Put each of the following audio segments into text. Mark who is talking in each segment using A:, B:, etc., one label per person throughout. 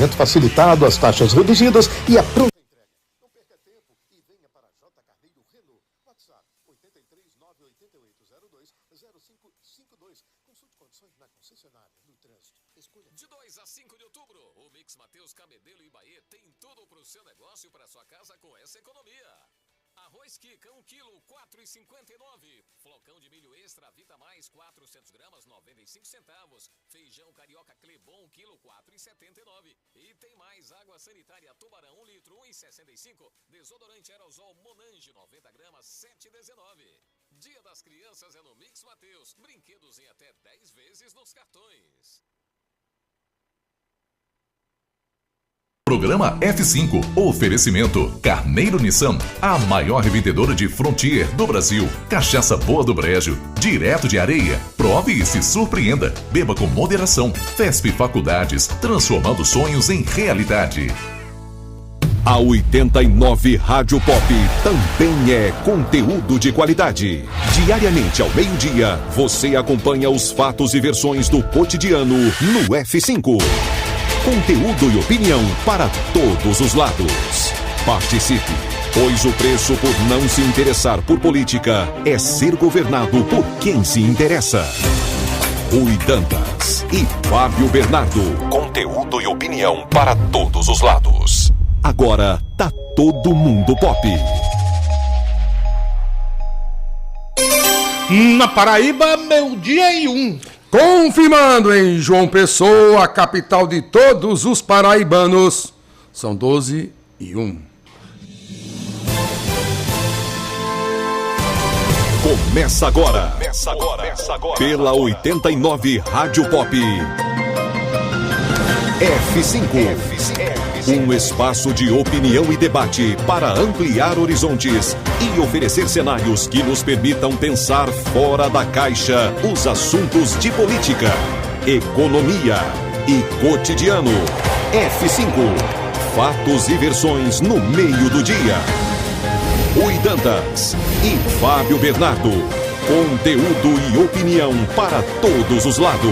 A: pagamento facilitado, as taxas reduzidas e a pronta entrega. Não perca tempo e venha para J. Carneiro Renault. WhatsApp 83-98802-0552. Consulte condições na concessionária, no trânsito. Escolha.
B: De 2 a 5 de outubro, o Mix Mateus Cabedelo e Bahia tem tudo para o seu negócio e para sua casa com essa economia. Arroz Kika, 1 quilo, 4,59. Flocão de milho extra, Vita Mais, 400 gramas, 95 centavos. Feijão carioca Clebon, 1 quilo, 4,79. E tem mais água sanitária Tubarão, 1 litro, 1,65. Desodorante aerosol Monange, 90 gramas, 7,19. Dia das Crianças é no Mix Mateus. Brinquedos em até 10 vezes nos cartões.
C: Programa F5. Oferecimento Carneiro Nissan, a maior revendedora de Frontier do Brasil. Cachaça boa do Brejo, direto de Areia. Prove e se surpreenda. Beba com moderação. FESP Faculdades, transformando sonhos em realidade.
D: A 89 Rádio Pop também é conteúdo de qualidade. Diariamente ao meio-dia, você acompanha os fatos e versões do cotidiano no F5. Conteúdo e opinião para todos os lados. Participe, pois o preço por não se interessar por política é ser governado por quem se interessa. Rui Dantas e Fábio Bernardo. Conteúdo e opinião para todos os lados. Agora tá todo mundo pop.
E: Na Paraíba, meio-dia e 1.
F: Confirmando em João Pessoa, a capital de todos os paraibanos. São 12:01.
D: Começa agora. Pela 89 Rádio Pop. F5. Um espaço de opinião e debate para ampliar horizontes e oferecer cenários que nos permitam pensar fora da caixa os assuntos de política, economia e cotidiano. F5. Fatos e versões no meio do dia. Rui Dantas e Fábio Bernardo. Conteúdo e opinião para todos os lados.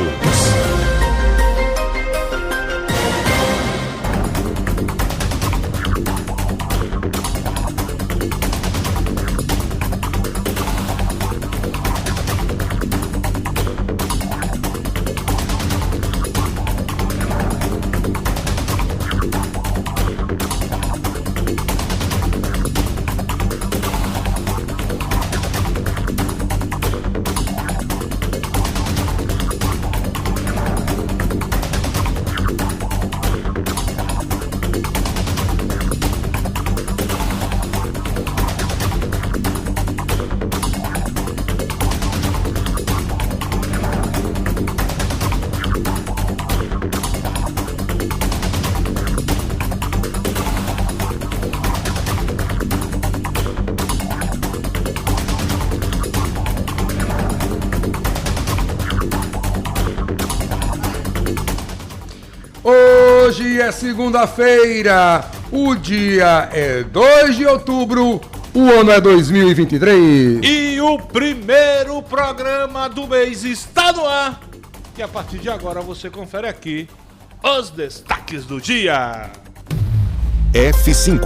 F: Hoje é segunda-feira, o dia é 2 de outubro, o ano é 2023.
E: E o primeiro programa do mês está no ar. E a partir de agora você confere aqui os destaques do dia.
D: F5.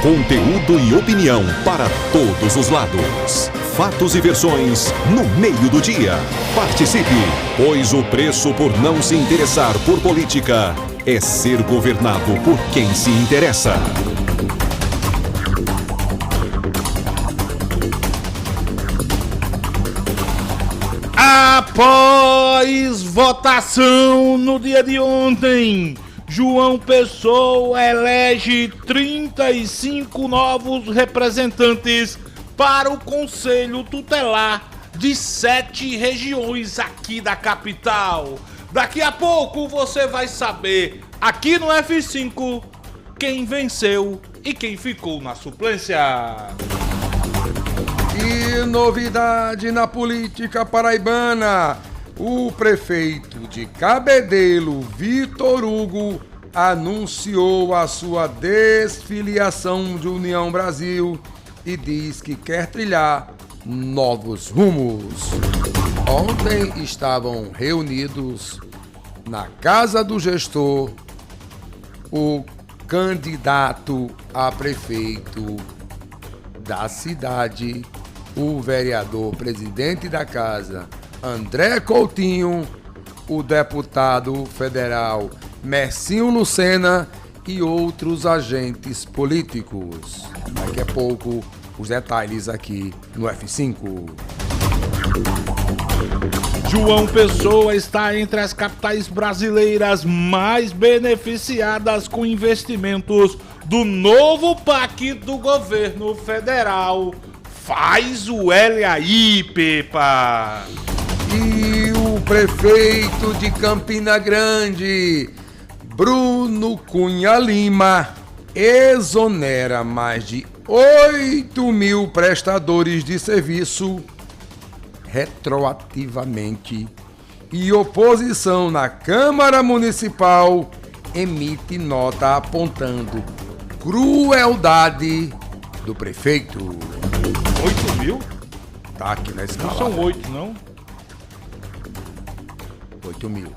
D: Conteúdo e opinião para todos os lados. Fatos e versões no meio do dia. Participe, pois o preço por não se interessar por política é ser governado por quem se interessa.
E: Após votação no dia de ontem, João Pessoa elege 35 novos representantes para o Conselho Tutelar de 7 regiões aqui da capital. Daqui a pouco você vai saber, aqui no F5, quem venceu e quem ficou na suplência.
F: E novidade na política paraibana. O prefeito de Cabedelo, Vitor Hugo, anunciou a sua desfiliação de União Brasil e diz que quer trilhar novos rumos. Ontem estavam reunidos na casa do gestor o candidato a prefeito da cidade, o vereador presidente da casa, André Coutinho, o deputado federal Mercinho Lucena e outros agentes políticos. Daqui a pouco, os detalhes aqui no F5.
E: João Pessoa está entre as capitais brasileiras mais beneficiadas com investimentos do novo PAC do governo federal. Faz o L aí, Pepa!
F: E o prefeito de Campina Grande, Bruno Cunha Lima, exonera mais de 8 mil prestadores de serviço retroativamente, e oposição na Câmara Municipal emite nota apontando crueldade do prefeito.
E: 8 mil?
F: Tá aqui na escala.
E: Não são 8, não?
F: 8 mil.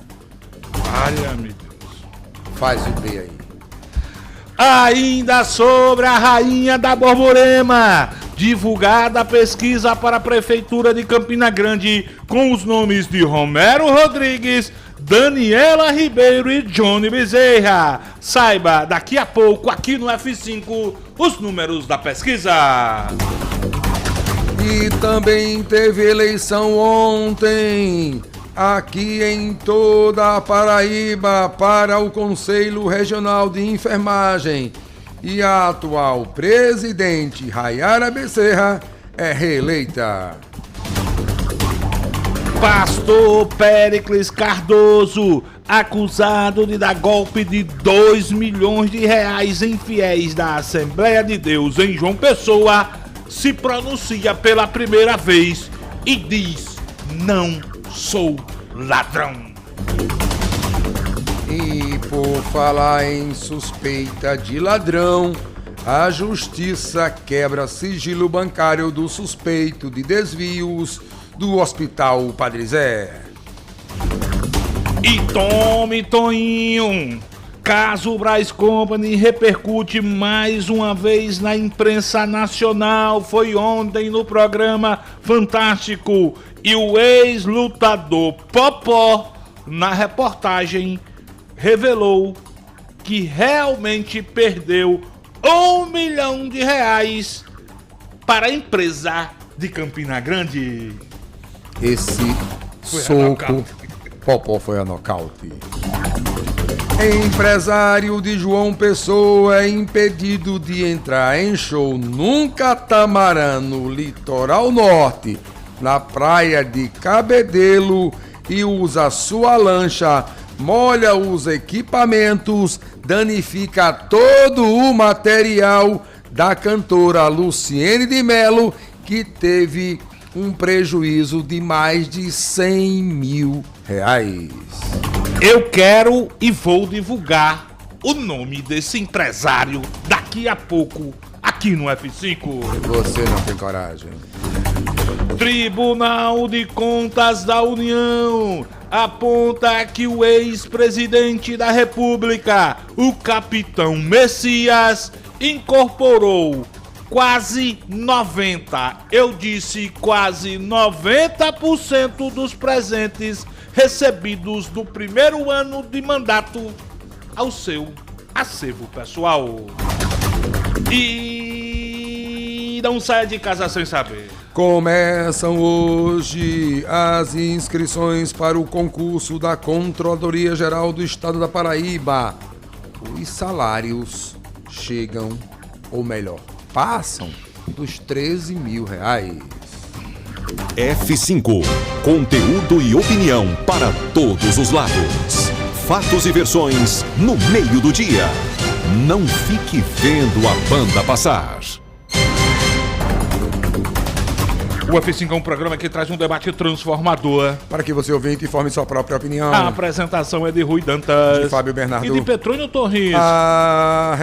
E: Olha-me Deus.
F: Faz o D aí.
E: Ainda sobre a Rainha da Borborema, divulgada a pesquisa para a Prefeitura de Campina Grande com os nomes de Romero Rodrigues, Daniela Ribeiro e Johnny Bezerra. Saiba daqui a pouco aqui no F5 os números da pesquisa.
F: E também teve eleição ontem, aqui em toda a Paraíba, para o Conselho Regional de Enfermagem. E a atual presidente, Rayara Bezerra, é reeleita.
E: Pastor Péricles Cardoso, acusado de dar golpe de 2 milhões de reais em fiéis da Assembleia de Deus em João Pessoa, se pronuncia pela primeira vez e diz: não sou ladrão.
F: E por falar em suspeita de ladrão, a Justiça quebra sigilo bancário do suspeito de desvios do Hospital Padre Zé.
E: E tome, Toinho! Caso Brás Company repercute mais uma vez na imprensa nacional. Foi ontem no programa Fantástico. E o ex-lutador Popó, na reportagem, revelou que realmente perdeu 1 milhão de reais para a empresa de Campina Grande.
F: Esse
E: Foi a
F: soco,
E: nocaute.
F: Popó foi a nocaute. Empresário de João Pessoa é impedido de entrar em show num catamarã no litoral norte, na praia de Cabedelo, e usa sua lancha, molha os equipamentos, danifica todo o material da cantora Luciene de Melo, que teve um prejuízo de mais de 100 mil reais.
E: Eu quero e vou divulgar o nome desse empresário daqui a pouco aqui no F5.
F: Você não tem coragem.
E: Tribunal de Contas da União aponta que o ex-presidente da República, o capitão Messias, incorporou quase 90% dos presentes recebidos no primeiro ano de mandato ao seu acervo pessoal. E não saia de casa sem saber.
F: Começam hoje as inscrições para o concurso da Controladoria Geral do Estado da Paraíba. Os salários chegam, ou melhor, passam dos 13 mil reais.
D: F5. Conteúdo e opinião para todos os lados. Fatos e versões no meio do dia. Não fique vendo a banda passar.
E: O F5 é um programa que traz um debate transformador.
F: Para que você ouvinte e forme sua própria opinião.
E: A apresentação é de Rui Dantas.
F: De Fábio Bernardo.
E: E de Petrônio Torres.
F: As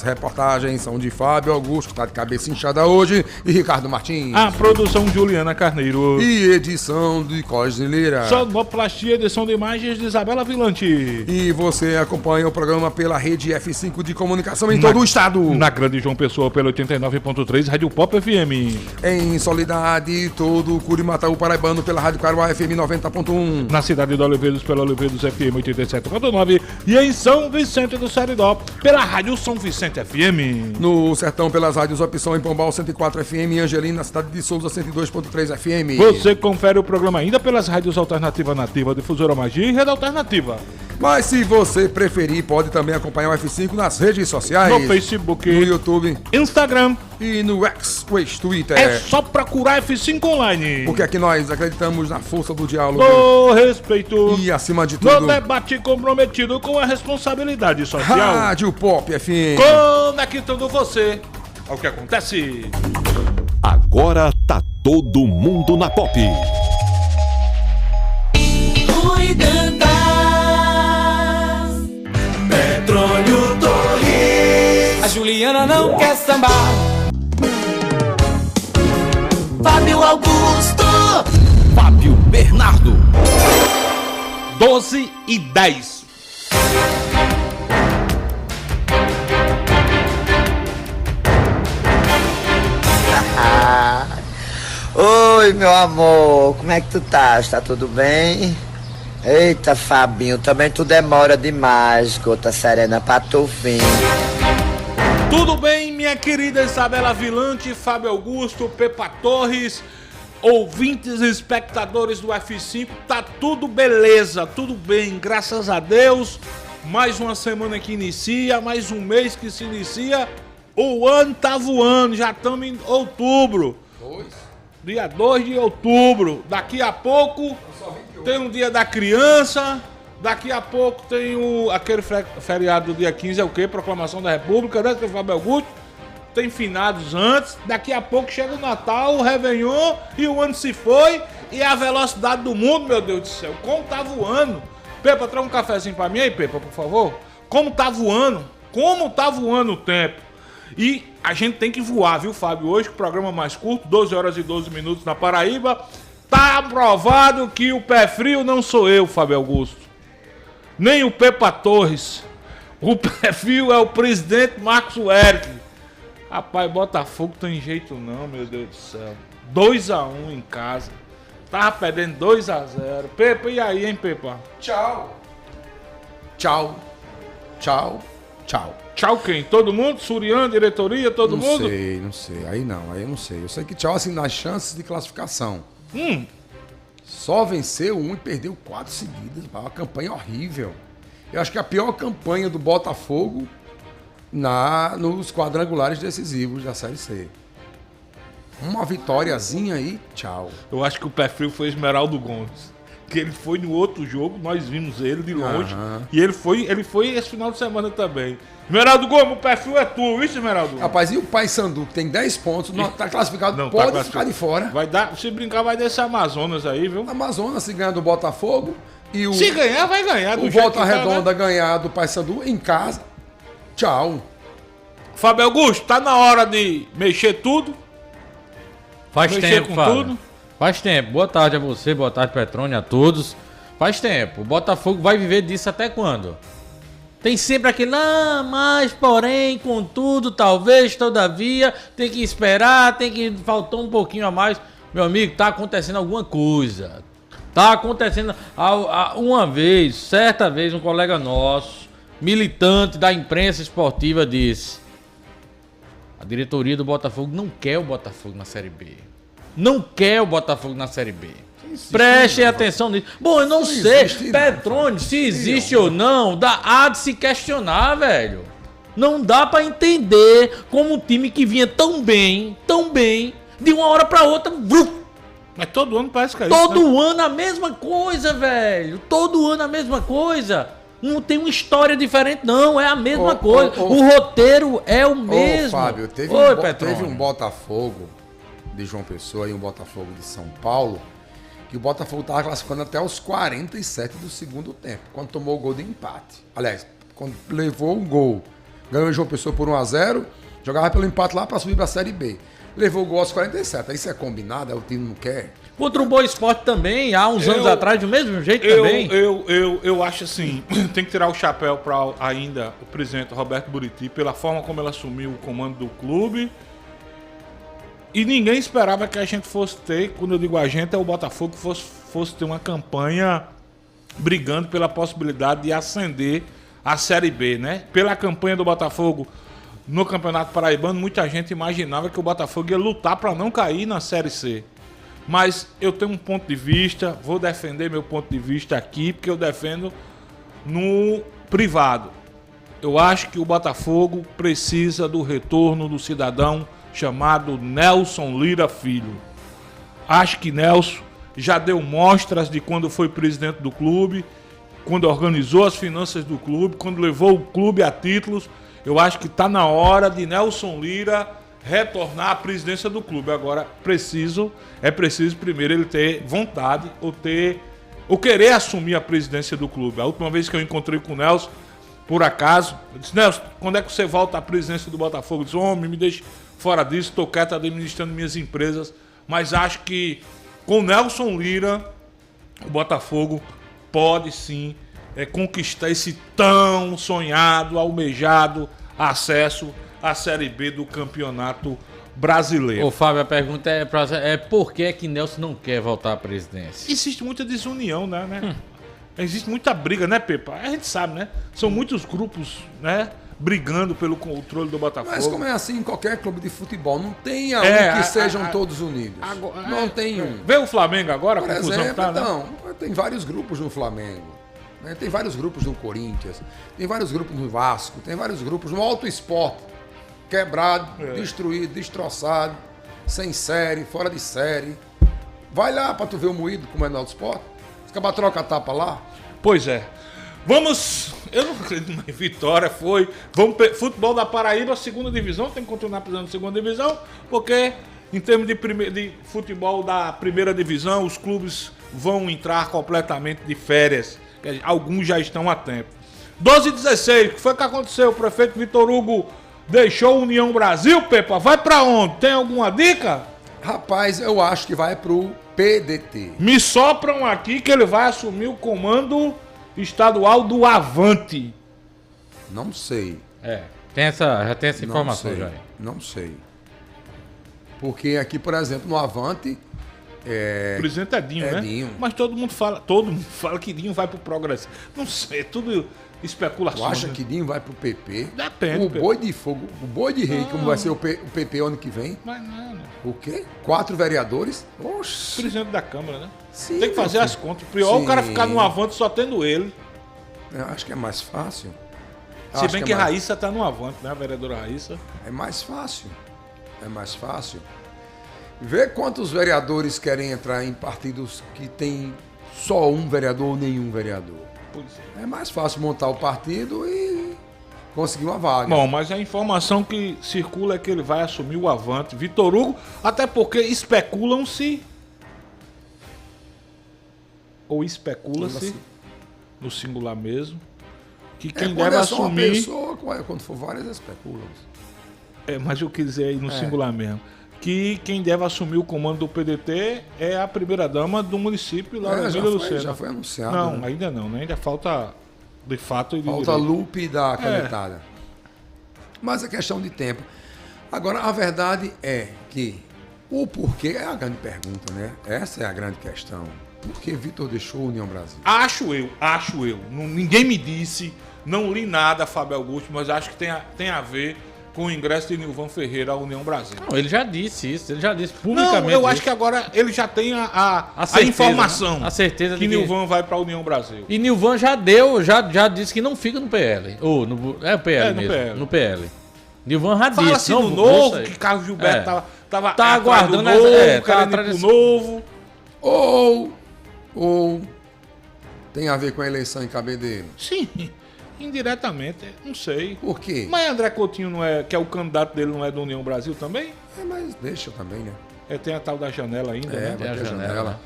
F: reportagens são de Fábio Augusto, que tá de cabeça inchada hoje, e Ricardo Martins.
E: A produção Juliana Carneiro.
F: E edição de Cosnileira.
E: Sonoplastia, edição de imagens de Isabela Vilante.
F: E você acompanha o programa pela rede F5 de comunicação em todo o estado.
E: Na Grande João Pessoa, pelo 89.3, Rádio Pop FM.
F: Em Soledade, todo o Curimataú Paraibano pela Rádio Caruá FM 90.1.
E: Na cidade de Oliveiros, pela Oliveiros FM 87.9. E em São Vicente do Seridó, pela Rádio São Vicente FM.
F: No Sertão, pelas rádios Opção em Pombal 104 FM e Angelina, na cidade de Souza 102.3 FM.
E: Você confere o programa ainda pelas rádios Alternativa Nativa, Difusora Magia e Rede Alternativa.
F: Mas se você preferir, pode também acompanhar o F5 nas redes sociais.
E: No Facebook,
F: no YouTube,
E: Instagram
F: e no X, Twitter.
E: É só procurar F5 Online.
F: Porque aqui nós acreditamos na força do diálogo.
E: No respeito.
F: E acima de tudo,
E: no debate comprometido com a responsabilidade social.
F: Rádio Pop FM.
E: Conectando você ao que acontece.
D: Agora tá todo mundo na Pop.
G: Rui Dantas, Petrônio Torres, a Juliana não quer sambar. Fábio Augusto,
D: Fábio Bernardo.
E: 12:10.
H: Oi, meu amor, como é que tu tá? Tá tudo bem? Eita, Fabinho, também tu demora demais, gota serena pra tu vir.
E: Tudo bem, minha querida Isabela Vilante, Fábio Augusto, Pepa Torres, ouvintes e espectadores do F5, tá tudo beleza, tudo bem, graças a Deus. Mais uma semana que inicia, mais um mês que se inicia, o ano tá voando, já estamos em outubro. Dia 2 de outubro, daqui a pouco tem um dia da criança, daqui a pouco tem aquele feriado do dia 15, é o quê? Proclamação da República, né? Tem Fábio Augusto, tem finados antes, daqui a pouco chega o Natal, o Réveillon e o ano se foi e a velocidade do mundo, meu Deus do céu, como tá voando. Pepa, traz um cafezinho pra mim aí, Pepa, por favor. Como tá voando o tempo. E a gente tem que voar, viu, Fábio? Hoje, o programa mais curto, 12 horas e 12 minutos na Paraíba. Tá provado que o pé frio não sou eu, Fábio Augusto. Nem o Pepa Torres. O pé frio é o presidente Marcos Eric. Rapaz, Botafogo tem jeito não, meu Deus do céu. 2-1 em casa. Tava perdendo 2-0. Pepa, e aí, hein, Pepa?
F: Tchau. Tchau. Tchau. Tchau.
E: Tchau quem? Todo mundo? Surian, diretoria, todo mundo?
F: Não sei. Aí eu não sei. Eu sei que tchau, assim, nas chances de classificação. Só venceu um e perdeu 4 seguidas. Uma campanha horrível. Eu acho que a pior campanha do Botafogo nos quadrangulares decisivos da Série C. Uma vitóriazinha aí, tchau.
E: Eu acho que o pé frio foi Esmeraldo Gomes. Que ele foi no outro jogo, nós vimos ele de longe. E ele foi esse final de semana também. Esmeraldo Gomes, o pé frio é tu, isso, Esmeraldo Gomes?
F: Rapaz, e o Paysandu, que tem 10 pontos, não tá classificado,
E: não,
F: pode
E: tá
F: ficar de fora.
E: Vai dar, se brincar, vai descer Amazonas aí, viu?
F: Amazonas, se ganhar do Botafogo e o...
E: Se ganhar, vai ganhar.
F: O Volta Redonda ganhar do Paysandu em casa. Tchau.
E: Fábio Augusto, tá na hora de mexer tudo?
I: Faz
E: mexer
I: tempo,
E: com
I: Fábio.
E: tudo?
I: Faz tempo. Boa tarde a você, boa tarde, Petrônio, a todos. Faz tempo. O Botafogo vai viver disso até quando? Tem sempre aquele, mas, porém, contudo, talvez, todavia, tem que esperar, faltar um pouquinho a mais. Meu amigo, tá acontecendo alguma coisa. Tá acontecendo certa vez, um colega nosso, militante da imprensa esportiva, disse: a diretoria do Botafogo não quer o Botafogo na Série B. Não quer o Botafogo na Série B. Prestem atenção nisso. Bom, eu não sei, Petrônio, se existe ou não, há de se questionar, velho. Não dá pra entender como um time que vinha tão bem, de uma hora pra outra,
E: mas todo ano parece que é isso,
I: todo ano a mesma coisa, velho. Todo ano a mesma coisa. Não tem uma história diferente, não. É a mesma coisa. O roteiro é o mesmo.
F: Fábio, teve um Botafogo de João Pessoa e um Botafogo de São Paulo, que o Botafogo estava classificando até os 47 do segundo tempo, quando tomou o gol de empate. Aliás, quando levou um gol, ganhou o João Pessoa por 1-0, jogava pelo empate lá para subir para a Série B. Levou o gol aos 47. Aí isso é combinado, aí o time não quer.
I: Contra o Boa Esporte também, há uns anos atrás, do mesmo jeito também.
E: Eu acho assim, tem que tirar o chapéu para ainda o presidente Roberto Buriti, pela forma como ele assumiu o comando do clube. E ninguém esperava que a gente fosse ter, quando eu digo a gente, é o Botafogo, que fosse ter uma campanha brigando pela possibilidade de ascender a Série B, né? Pela campanha do Botafogo no Campeonato Paraibano, muita gente imaginava que o Botafogo ia lutar para não cair na Série C. Mas eu tenho um ponto de vista, vou defender meu ponto de vista aqui, porque eu defendo no privado. Eu acho que o Botafogo precisa do retorno do cidadão chamado Nelson Lira Filho. Acho que Nelson já deu mostras de quando foi presidente do clube, quando organizou as finanças do clube, quando levou o clube a títulos. Eu acho que está na hora de Nelson Lira retornar à presidência do clube. Agora, é preciso primeiro ele ter vontade ou querer assumir a presidência do clube. A última vez que eu encontrei com o Nelson, por acaso, eu disse: Nelson, quando é que você volta à presidência do Botafogo? Ele disse: homem, me deixe fora disso, estou quieto administrando minhas empresas. Mas acho que com Nelson Lira, o Botafogo pode sim conquistar esse tão sonhado, almejado acesso à Série B do Campeonato Brasileiro.
I: Ô Fábio, a pergunta é por que Nelson não quer voltar à presidência?
E: Existe muita desunião, né? Existe muita briga, né, Pepa? A gente sabe, né? São muitos grupos, né, brigando pelo controle do Botafogo.
F: Mas como é assim em qualquer clube de futebol, não tem que sejam todos unidos. Não tem um.
E: Vê o Flamengo agora,
F: por exemplo, tá, né? Tem vários grupos no Flamengo. Né? Tem vários grupos no Corinthians, tem vários grupos no Vasco, tem vários grupos no Alto Esporte, quebrado, destruído, destroçado, sem série, fora de série. Vai lá pra tu ver o moído como é no Alto Esporte. Os cabas troca a tapa lá.
E: Pois é. Vamos, eu não acredito na vitória, futebol da Paraíba, segunda divisão, tem que continuar precisando de segunda divisão, porque em termos de futebol da primeira divisão, os clubes vão entrar completamente de férias. Alguns já estão a tempo. 12h16, o que foi que aconteceu? O prefeito Vitor Hugo deixou a União Brasil, Pepa? Vai pra onde? Tem alguma dica?
F: Rapaz, eu acho que vai pro PDT.
E: Me sopram aqui que ele vai assumir o comando estadual do Avante.
F: Não sei.
I: Já tem essa informação já.
F: Não sei. Porque aqui, por exemplo, no Avante...
E: O presidente é Dinho, né?
F: Dinho.
E: Mas todo mundo fala que Dinho vai pro Progresso. Não sei, é tudo especulação.
F: Tu acha
E: né?
F: que Dinho vai pro PP?
E: Depende.
F: O Boi de Fogo, o Boi de Rei, como vai ser o PP ano que vem?
E: Mas não.
F: O quê? 4 vereadores? Oxi.
E: Presidente da Câmara, né?
F: Sim,
E: tem que fazer as contas. Pior o cara ficar no Avante só tendo ele.
F: Eu acho que é mais fácil.
E: Se bem que Raíssa tá no Avante, né? A vereadora Raíssa.
F: É mais fácil. Vê quantos vereadores querem entrar em partidos que tem só um vereador ou nenhum vereador.
E: Pois
F: é mais fácil montar o partido e conseguir uma vaga.
E: Bom, mas a informação que circula é que ele vai assumir o Avante. Vitor Hugo, até porque especulam-se ou especula-se no singular mesmo que quem deve assumir...
F: Uma pessoa, quando for várias, especulam-se.
E: Mas eu quis dizer aí no singular mesmo. Que quem deve assumir o comando do PDT é a primeira-dama do município lá na Vila Lucena.
F: Já foi anunciado.
E: Não,
F: né?
E: ainda não, né? Ainda falta, de fato...
F: Falta Lupe da canetada. Mas é questão de tempo. Agora, a verdade é que o porquê é a grande pergunta, né? Essa é a grande questão. Por que Vitor deixou a União Brasil?
E: Acho eu. Ninguém me disse, não li nada, Fábio Augusto, mas acho que tem a ver com o ingresso de Nilvan Ferreira à União Brasil.
I: Não, ele já disse isso, ele já disse publicamente.
E: Não, eu acho que agora ele já tem a certeza, informação.
I: Né? A certeza
E: que Nilvan vai para a União Brasil.
I: E Nilvan já disse que não fica no PL. Ou o PL mesmo. No PL. Nilvan já disse.
E: Fala-se no novo, que Carlos Gilberto tava
I: aguardando
E: novo, querendo ir pro novo.
F: Ou tem a ver com a eleição em Cabedelo?
E: Sim. Indiretamente, não sei.
F: Por quê?
E: Mas André Coutinho não é, que é o candidato dele, não é da União Brasil também?
F: Mas deixa também, né?
E: Tem a tal da janela ainda, né?
F: Vai
I: a
F: ter
I: janela.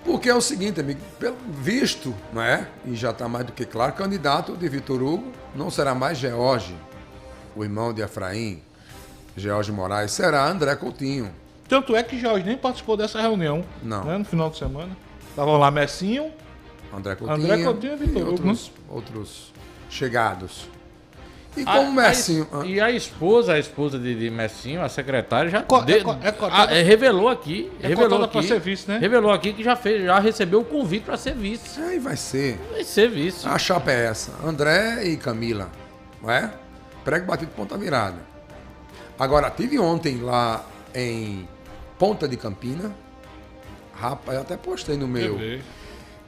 F: Porque é o seguinte, amigo, pelo visto, não é? E já está mais do que claro, candidato de Vitor Hugo não será mais George, o irmão de Efraim, George Moraes, será André Coutinho.
E: Tanto é que Jorge nem participou dessa reunião.
F: Não.
E: Né, no final de semana. Estavam lá Messinho,
F: André Coutinho
E: e Vitor Hugo,
F: outros chegados. E como Messinho...
I: E a esposa de Messinho, a secretária, já revelou aqui.
E: Cotada pra ser vice, né?
I: Revelou aqui que já recebeu o convite para ser vice.
F: Aí vai ser.
I: Vai ser vice.
F: A chapa é essa. André e Camila. Não é? Prego batido ponta virada. Agora, tive ontem lá em Ponta de Campina. Rapaz, eu até postei no meu.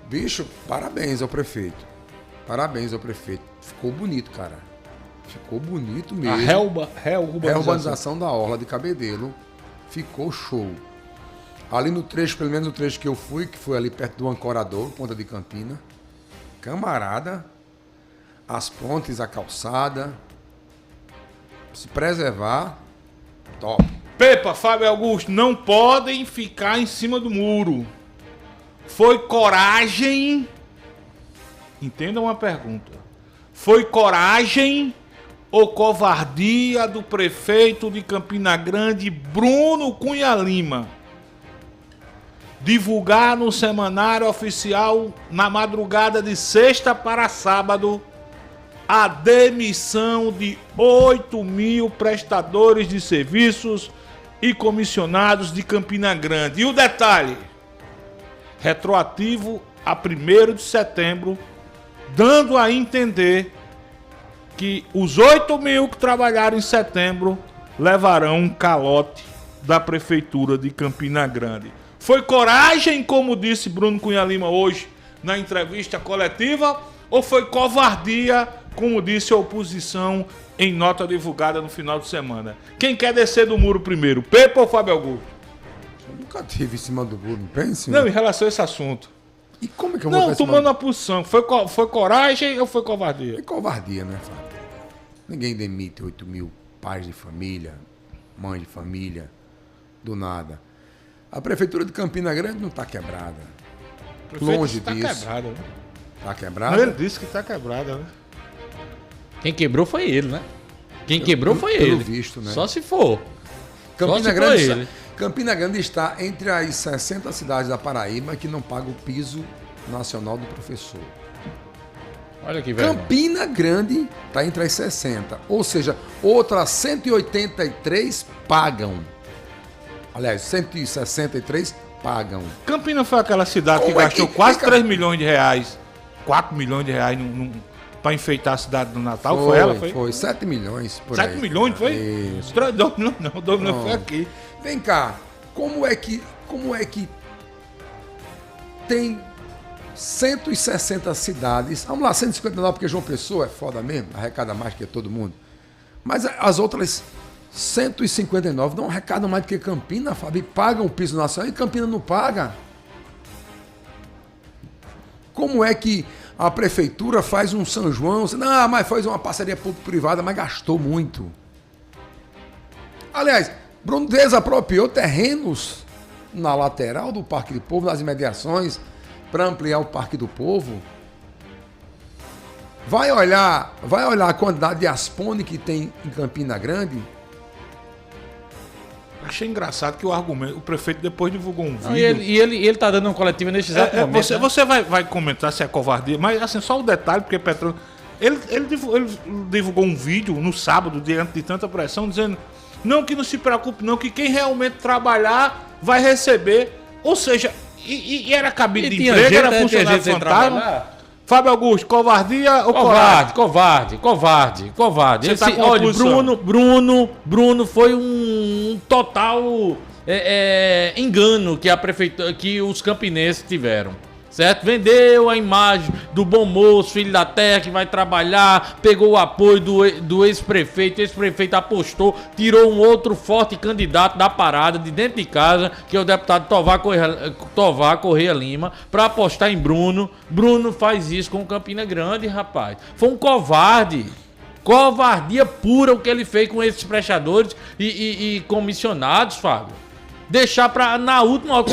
F: Bicho, parabéns ao prefeito. Parabéns ao prefeito. Ficou bonito, cara. Ficou bonito mesmo.
E: A
F: reurbanização da Orla de Cabedelo ficou show. Ali no trecho, pelo menos no trecho que eu fui, que foi ali perto do Ancorador, Ponta de Campina. Camarada, as pontes, a calçada. Se preservar, top.
E: Pepa, Fábio Augusto, não podem ficar em cima do muro. Foi coragem. Entenda uma pergunta. Foi coragem ou covardia do prefeito de Campina Grande, Bruno Cunha Lima, divulgar no semanário oficial, na madrugada de sexta para sábado, a demissão de 8.000 prestadores de serviços e comissionados de Campina Grande? E o detalhe, retroativo a 1º de setembro, dando a entender que os 8.000 que trabalharam em setembro levarão um calote da Prefeitura de Campina Grande. Foi coragem, como disse Bruno Cunha Lima hoje na entrevista coletiva, ou foi covardia, como disse a oposição em nota divulgada no final de semana? Quem quer descer do muro primeiro, Pepa ou Fábio Augusto?
F: Eu nunca tive em cima do muro, não pense.
E: Não, em relação a esse assunto.
F: E como é que eu vou
E: Não, tomando uma posição. Foi coragem ou foi covardia?
F: É covardia, né, Fábio? Ninguém demite 8.000 pais de família, mães de família, do nada. A Prefeitura de Campina Grande não está quebrada. Longe disso.
E: Está quebrada, né?
F: Está quebrada?
E: Não, ele disse que está quebrada, né?
I: Quem quebrou foi ele, né? Quem quebrou foi ele.
F: Pelo visto, né?
I: Só se for.
F: Campina Grande está entre as 60 cidades da Paraíba que não pagam o piso nacional do professor.
I: Olha que velho.
F: Campina Grande está entre as 60. Ou seja, outras 183 pagam. Aliás, 163 pagam.
E: Campina foi aquela cidade que gastou quase 3 milhões de reais. 4 milhões de reais para enfeitar a cidade do Natal. Foi ela?
F: Foi 7 milhões. Por
E: 7
F: aí.
E: milhões, foi?
F: Isso.
E: 2 milhões não, 2 milhões foi aqui.
F: Vem cá, como é que tem 160 cidades, vamos lá, 159 porque João Pessoa é foda mesmo, arrecada mais que todo mundo, mas as outras 159 não arrecadam mais do que Campina, Fábio, e pagam o piso nacional e Campina não paga. Como é que a prefeitura faz um São João, não, mas faz uma parceria público-privada, mas gastou muito. Aliás, Bruno desapropriou terrenos na lateral do Parque do Povo, nas imediações, para ampliar o Parque do Povo. Vai olhar a quantidade de aspone que tem em Campina Grande.
E: Achei engraçado que o prefeito depois divulgou um vídeo.
I: Não, e ele tá dando uma coletiva nesse exato momento.
E: Você vai comentar se é covardia, mas assim, só o detalhe, porque Petrônio. Ele divulgou um vídeo no sábado, diante de tanta pressão, dizendo não, que não se preocupe, não, que quem realmente trabalhar vai receber. Ou seja, e era cabide de emprego, era funcionário fantasma. Fábio Augusto, covardia ou coragem?
I: Covarde. Olha, Bruno foi um total engano que a prefeitura, que os campinenses tiveram. Certo? Vendeu a imagem do bom moço, filho da terra, que vai trabalhar, pegou o apoio do ex-prefeito, o ex-prefeito apostou, tirou um outro forte candidato da parada, de dentro de casa, que é o deputado Tovar Correia Lima, para apostar em Bruno. Bruno faz isso com o Campina Grande, rapaz. Foi um covarde. Covardia pura o que ele fez com esses prestadores e comissionados, Fábio. Deixar na última hora,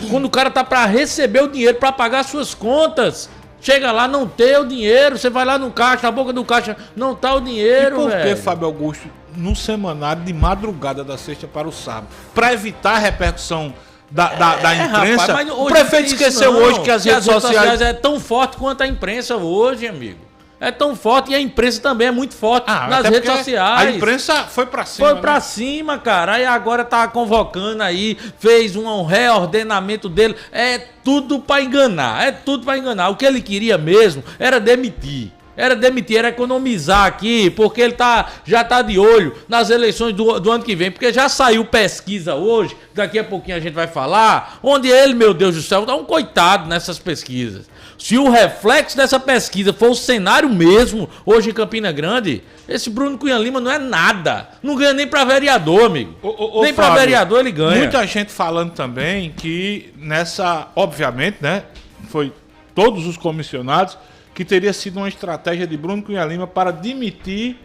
I: quando o cara tá pra receber o dinheiro, pra pagar suas contas. Chega lá, não tem o dinheiro. Você vai lá no caixa, na boca do caixa, não tá o dinheiro,
E: velho. E por que,
I: velho?
E: Fábio Augusto, no semanário de madrugada da sexta para o sábado? Pra evitar a repercussão da imprensa,
I: rapaz,
E: o prefeito esqueceu hoje que as redes sociais...
I: é tão forte quanto a imprensa hoje, amigo. É tão forte e a imprensa também é muito forte nas redes sociais.
E: A imprensa foi pra cima.
I: Foi pra cima, cara. Aí agora tá convocando aí, fez um reordenamento dele. É tudo pra enganar. É tudo pra enganar. O que ele queria mesmo era demitir. Era economizar aqui, porque ele já tá de olho nas eleições do ano que vem. Porque já saiu pesquisa hoje, daqui a pouquinho a gente vai falar, onde ele, meu Deus do céu, tá um coitado nessas pesquisas. Se o reflexo dessa pesquisa for o cenário mesmo, hoje em Campina Grande, esse Bruno Cunha Lima não é nada. Não ganha nem pra vereador, amigo. Nem pra vereador ele ganha.
E: Muita gente falando também que obviamente, né, foi todos os comissionados, que teria sido uma estratégia de Bruno Cunha Lima para demitir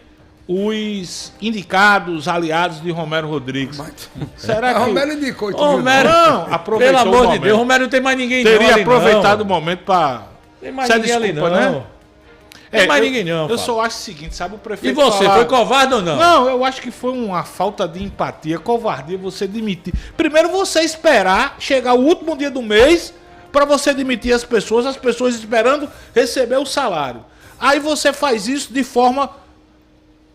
E: os indicados, aliados de Romero Rodrigues. Será que
F: Romero indicou?
E: Romero não, aproveitou.
I: Pelo amor de Deus, Romero não tem mais ninguém.
E: Teria aproveitado o momento para...
I: Tem mais ninguém ali não.
E: Né?
I: Tem mais ninguém não.
E: Eu só acho o seguinte, sabe, o prefeito...
I: E você, foi covarde ou não?
E: Não, eu acho que foi uma falta de empatia, covardia você demitir. Primeiro você esperar chegar o último dia do mês para você demitir as pessoas esperando receber o salário. Aí você faz isso de forma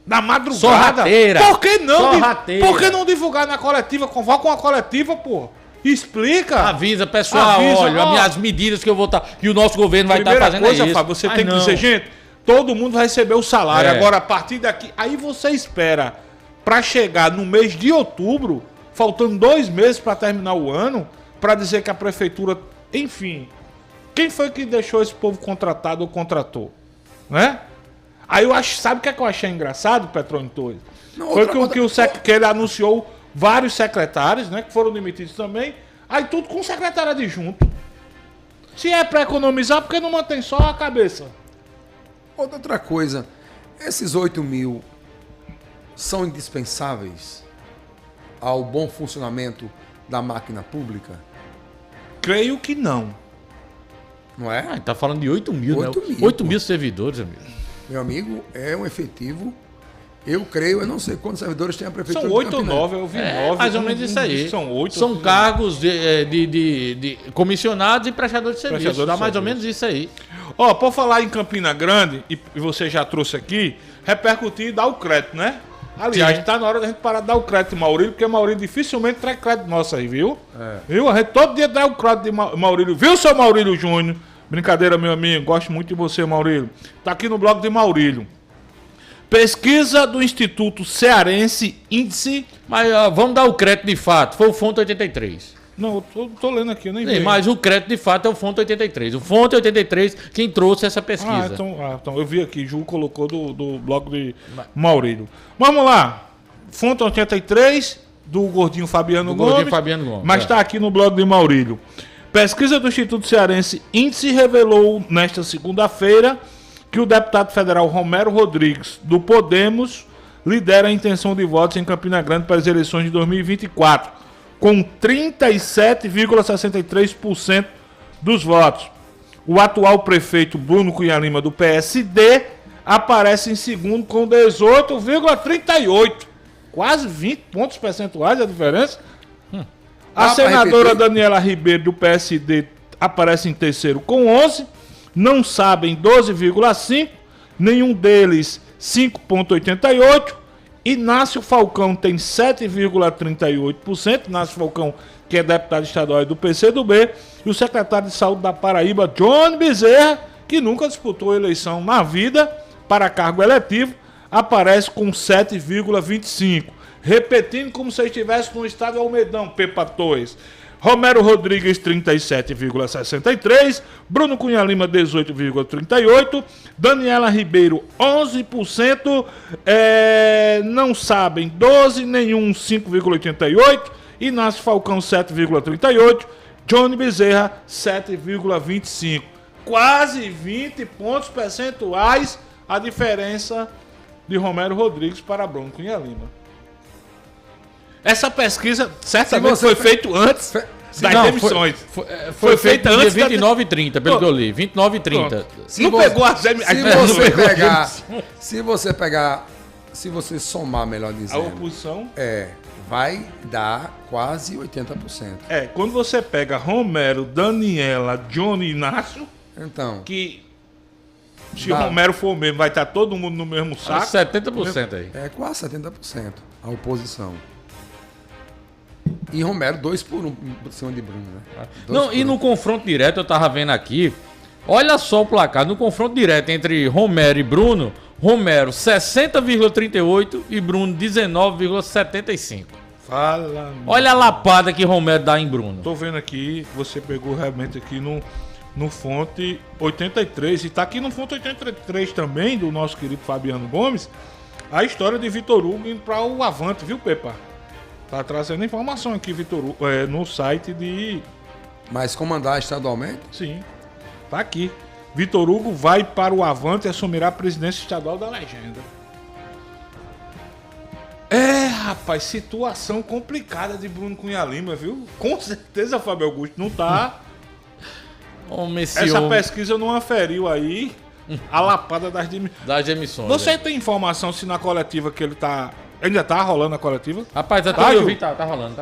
E: na madrugada.
I: Sorrateira.
E: Por que não?
I: Sorrateira.
E: Por que não divulgar na coletiva? Convoca uma coletiva, pô. Explica.
I: Avisa, pessoal, olha, as medidas que eu vou estar, que o nosso governo vai estar fazendo
E: coisa,
I: isso.
E: Fábio, você tem que dizer, gente, todo mundo vai receber o salário. Agora, a partir daqui, aí você espera para chegar no mês de outubro, faltando 2 meses para terminar o ano, para dizer que a prefeitura, enfim, quem foi que deixou esse povo contratado ou contratou? Né? Aí eu acho, sabe o que é que eu achei engraçado, Petrônio Torres? Foi que ele anunciou vários secretários, né, que foram demitidos também, aí tudo com secretário adjunto. Se é para economizar, por que não mantém só a cabeça?
F: Outra coisa, esses 8 mil são indispensáveis ao bom funcionamento da máquina pública?
E: Creio que não.
F: Não é?
I: Tá falando de 8 mil,
F: 8
I: né?
F: mil,
I: 8 mil servidores, amigo.
F: Meu amigo, é um efetivo. Eu creio, eu não sei quantos servidores tem a prefeitura.
E: São 8 ou 9, eu vi 9.
I: Mais ou menos isso aí.
E: São 8.
I: São cargos de comissionados e prestadores de serviço. Dá mais ou menos isso aí.
E: Ó, por falar em Campina Grande, e você já trouxe aqui, repercutir e dar o crédito, né? Aliás, tá na hora da gente parar de dar o crédito de Maurílio, porque Maurílio dificilmente traz crédito nosso aí, viu? Viu? A gente todo dia dá o crédito de Maurílio. Viu, seu Maurílio Júnior? Brincadeira, meu amigo. Gosto muito de você, Maurílio. Tá aqui no blog de Maurílio. Pesquisa do Instituto Cearense Índice...
I: Mas vamos dar o crédito de fato. Foi o Fonte 83.
E: Não, eu tô lendo aqui, eu nem vi.
I: Mas o crédito de fato é o Fonte 83. O Fonte 83 quem trouxe essa pesquisa.
E: Então eu vi aqui, Ju colocou do blog de Maurílio. Vamos lá. Fonte 83 do Gordinho Fabiano Gomes. Mas tá aqui no blog de Maurílio. Pesquisa do Instituto Cearense Índice revelou nesta segunda-feira que o deputado federal Romero Rodrigues, do Podemos, lidera a intenção de votos em Campina Grande para as eleições de 2024, com 37,63% dos votos. O atual prefeito Bruno Cunha Lima, do PSD, aparece em segundo com 18,38%. Quase 20 pontos percentuais a diferença. A senadora Daniela Ribeiro, do PSD, aparece em terceiro com 11%. Não sabem 12,5%. Nenhum deles 5,88%. Inácio Falcão tem 7,38%. Inácio Falcão, que é deputado estadual do PCdoB. E o secretário de Saúde da Paraíba, Johnny Bezerra, que nunca disputou eleição na vida para cargo eletivo, aparece com 7,25%. Repetindo como se estivesse no estádio Almedão, Pepa Torres. Romero Rodrigues, 37,63%. Bruno Cunha Lima, 18,38%. Daniela Ribeiro, 11%. Não sabem, 12%. Nenhum, 5,88%. Inácio Falcão, 7,38%. Johnny Bezerra, 7,25%. Quase 20 pontos percentuais a diferença de Romero Rodrigues para Bruno Cunha Lima. Essa pesquisa certamente foi feita antes das demissões.
I: Foi feita antes de 29 e 30, pelo que eu li. 29 e 30.
F: Se você somar, melhor dizendo,
E: a oposição,
F: vai dar quase 80%.
E: Quando você pega Romero, Daniela, Johnny e Inácio,
F: então,
E: que se Romero for mesmo, vai estar todo mundo no mesmo saco.
I: 70% aí.
F: Quase 70% a oposição. E Romero 2 por 1 por cima de Bruno, né?
I: Não, e no confronto direto, eu tava vendo aqui, olha só o placar, no confronto direto entre Romero e Bruno, Romero 60,38 e Bruno 19,75.
E: Fala.
I: Olha a lapada que Romero dá em Bruno.
E: Tô vendo aqui, você pegou realmente aqui no fonte 83, e tá aqui no fonte 83 também, do nosso querido Fabiano Gomes, a história de Vitor Hugo indo para o Avante, viu, Pepa? Tá trazendo informação aqui, Vitor Hugo, no site de...
F: Mas comandar estadualmente?
E: Sim, tá aqui. Vitor Hugo vai para o Avante e assumirá a presidência estadual da Legenda. Rapaz, situação complicada de Bruno Cunha Lima, viu? Com certeza, Fábio Augusto, não tá... Essa pesquisa não aferiu aí a lapada das
I: emissões.
E: Você tem informação se na coletiva que ele tá... Ainda tá rolando a coletiva?
I: Rapaz, até eu vi, tá rolando,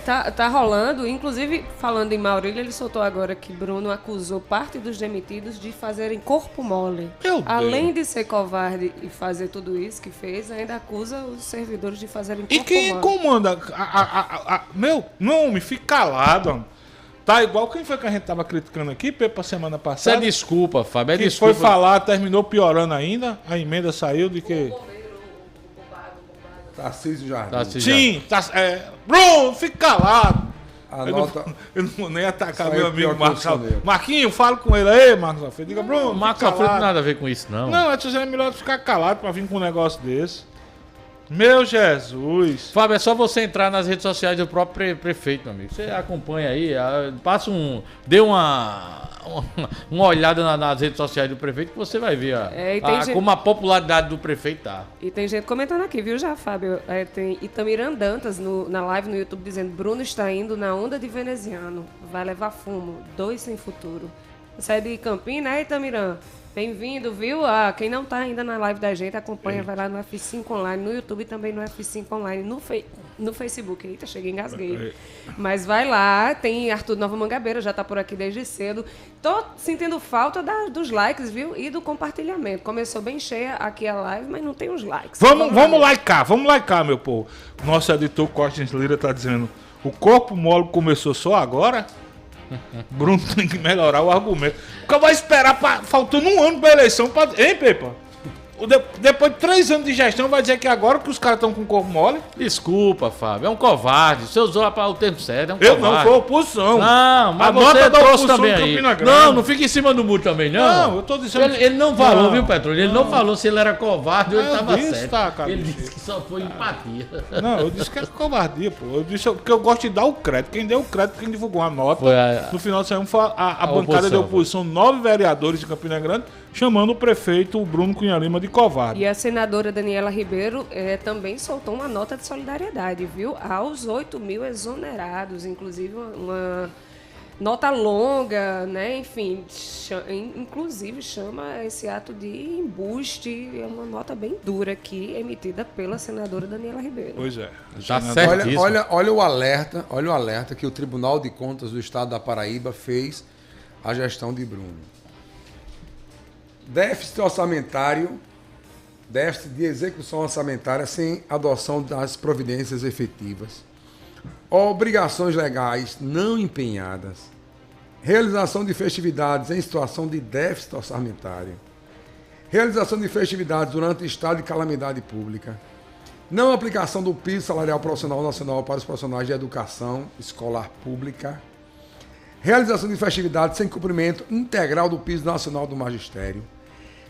I: tá?
J: Tá rolando. Inclusive, falando em Maurílio, ele soltou agora que Bruno acusou parte dos demitidos de fazerem corpo mole. Além de ser covarde e fazer tudo isso que fez, ainda acusa os servidores de fazerem corpo mole.
E: E quem comanda? Não, me fica calado, mano. Tá igual quem foi que a gente tava criticando aqui, Pepa, semana passada.
I: Isso é desculpa, Fábio,
E: que foi falar, terminou piorando ainda, a emenda saiu de que...
F: Tarcísio Jardim.
E: Sim, Bruno, fica calado. Eu não vou nem atacar meu amigo Marcos Alfredo. Marquinhos, falo com ele aí, Marcos Alfredo. Diga, Bruno,
I: Marcos Alfredo não tem nada a ver com isso, não.
E: Não, é melhor ficar calado pra vir com um negócio desse. Meu Jesus.
I: Fábio, é só você entrar nas redes sociais do próprio prefeito, meu amigo. Você acompanha aí, dê uma olhada nas redes sociais do prefeito que você vai ver como a popularidade do prefeito tá.
J: E tem gente comentando aqui, viu, já, Fábio? Tem Itamir Dantas na live no YouTube dizendo: Bruno está indo na onda de veneziano, vai levar fumo, 2 sem futuro. Você é de Campinas, né, Itamirã? Bem-vindo, viu? Quem não tá ainda na live da gente, acompanha, vai lá no F5 Online, no YouTube também no F5 Online, no Facebook. Eita, cheguei, engasguei. Mas vai lá, tem Arthur Nova Mangabeira, já tá por aqui desde cedo. Tô sentindo falta dos likes, viu? E do compartilhamento. Começou bem cheia aqui a live, mas não tem os likes.
E: Vamos likear, meu povo. Nosso editor Cortes Lira tá dizendo: o corpo mole começou só agora? Bruno tem que melhorar o argumento. Porque vai esperar faltando um ano pra eleição. Hein, Pepa? Depois de 3 anos de gestão, vai dizer que agora que os caras estão com o corpo mole?
I: Desculpa, Fábio. É um covarde. Você usou o termo certo. É um
E: covarde.
I: Eu não
E: sou oposição.
I: Não, mas você trouxe também aí. Não fica em cima do muro também, não.
E: Não, eu tô dizendo...
I: Ele não falou, viu, Petróleo? Ele não falou se ele era covarde ou ele tava certo.
E: Cara,
I: ele disse que só foi empatia.
E: Não, eu disse que era covardia, pô. Eu disse porque eu gosto de dar o crédito. Quem deu o crédito, quem divulgou a nota. No final saiu a bancada de oposição, 9 vereadores de Campina Grande, chamando o prefeito Bruno Cunha Lima de covarde.
J: E a senadora Daniela Ribeiro também soltou uma nota de solidariedade, viu? Aos 8.000 exonerados, inclusive uma nota longa, né? Enfim, inclusive chama esse ato de embuste, é uma nota bem dura aqui, emitida pela senadora Daniela Ribeiro.
E: Pois é.
I: Tá certíssimo.
F: Olha o alerta que o Tribunal de Contas do Estado da Paraíba fez à gestão de Bruno. Déficit orçamentário, déficit de execução orçamentária sem adoção das providências efetivas, obrigações legais não empenhadas, realização de festividades em situação de déficit orçamentário, realização de festividades durante estado de calamidade pública, não aplicação do piso salarial profissional nacional para os profissionais de educação escolar pública, realização de festividades sem cumprimento integral do piso nacional do magistério,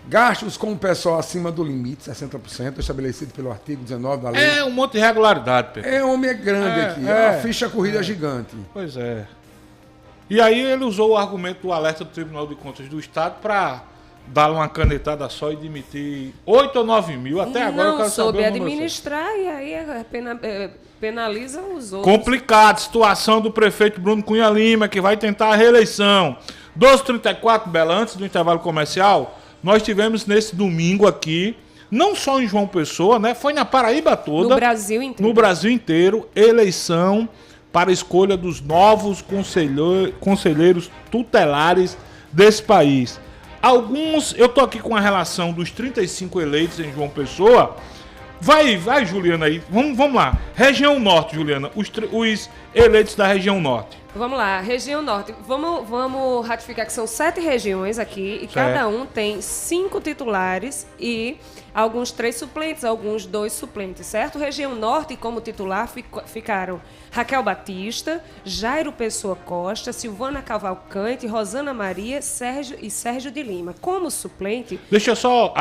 F: gastos com o pessoal acima do limite, 60%, estabelecido pelo artigo 19 da lei.
E: É um monte de irregularidade, Pedro.
F: Homem grande aqui. É uma ficha corrida gigante.
E: Pois é. E aí ele usou o argumento do alerta do Tribunal de Contas do Estado para dar uma canetada só e demitir 8 ou 9 mil. Até agora eu
J: não
E: quero
J: soube
E: saber o número
J: administrar e aí penaliza os outros.
E: complicado. Situação do prefeito Bruno Cunha Lima, que vai tentar a reeleição. 12h34, Bela, antes do intervalo comercial, nós tivemos nesse domingo aqui, não só em João Pessoa, né? Foi na Paraíba toda.
J: No Brasil inteiro.
E: No Brasil inteiro, eleição para a escolha dos novos conselheiros tutelares desse país. Alguns, eu tô aqui com a relação dos 35 eleitos em João Pessoa. Vai, Juliana, aí. Vamos lá. Região Norte, Juliana. Os eleitos da região Norte.
J: Vamos lá, região Norte. Vamos ratificar que são 7 regiões aqui e cada um tem 5 titulares e alguns 3 suplentes, alguns 2 suplentes, certo? Região Norte, como titular, ficaram Raquel Batista, Jairo Pessoa Costa, Silvana Cavalcante, Rosana Maria, Sérgio de Lima. Como suplente...
E: Deixa eu só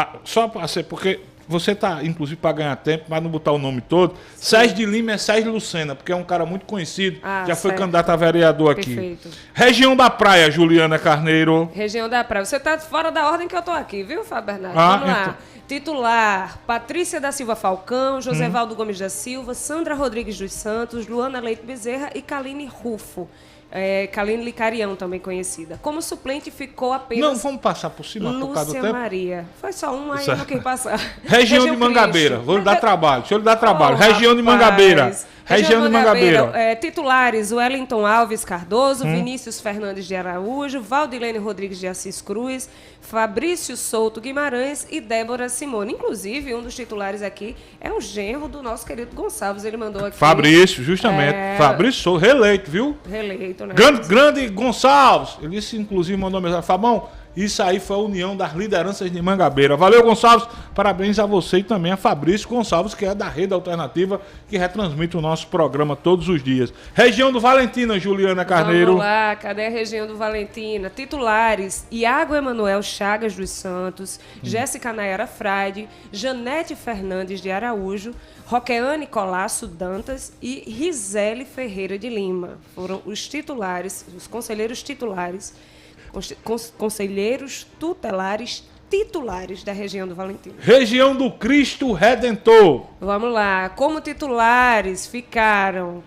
E: porque você tá, inclusive, para ganhar tempo, mas não botar o nome todo. Sim. Sérgio de Lima é Sérgio Lucena, porque é um cara muito conhecido, já foi candidato a vereador aqui. Perfeito. Região da Praia, Juliana Carneiro.
J: Região da Praia. Você tá fora da ordem que eu tô aqui, viu, Fábio Bernardo? Vamos lá. Então. Titular, Patrícia da Silva Falcão, Josévaldo Gomes da Silva, Sandra Rodrigues dos Santos, Luana Leite Bezerra e Kaline Rufo. Kaline Licarião, também conhecida. Como suplente ficou apenas...
E: Não, vamos passar por cima por causa do tempo.
J: Lúcia Maria. Foi só um, aí eu não quis passar.
E: Região de Mangabeira. Vou lhe dar trabalho. Deixa eu lhe dar trabalho. Região de Mangabeira. Região de Mangabeira.
J: Titulares, Wellington Alves Cardoso, Vinícius Fernandes de Araújo, Valdilene Rodrigues de Assis Cruz, Fabrício Souto Guimarães e Débora Simone. Inclusive, um dos titulares aqui é o genro do nosso querido Gonçalves. Ele mandou aqui...
E: Fabrício, justamente. Fabrício Souto, reeleito, viu?
J: Reeleito, né?
E: Grande Gonçalves. Ele disse, inclusive, mandou mensagem. Fabão, isso aí foi a união das lideranças de Mangabeira. Valeu, Gonçalves. Parabéns a você e também a Fabrício Gonçalves, que é da Rede Alternativa, que retransmite o nosso programa todos os dias. Região do Valentina, Juliana Carneiro.
J: Vamos lá, cadê a região do Valentina? Titulares, Iago Emanuel Chagas dos Santos, Jéssica Nayara Frade, Janete Fernandes de Araújo, Roqueane Colasso Dantas e Rizele Ferreira de Lima. Foram os titulares, os conselheiros titulares, conselheiros tutelares titulares da região do Valentina.
E: Região do Cristo Redentor.
J: Vamos lá. Como titulares ficaram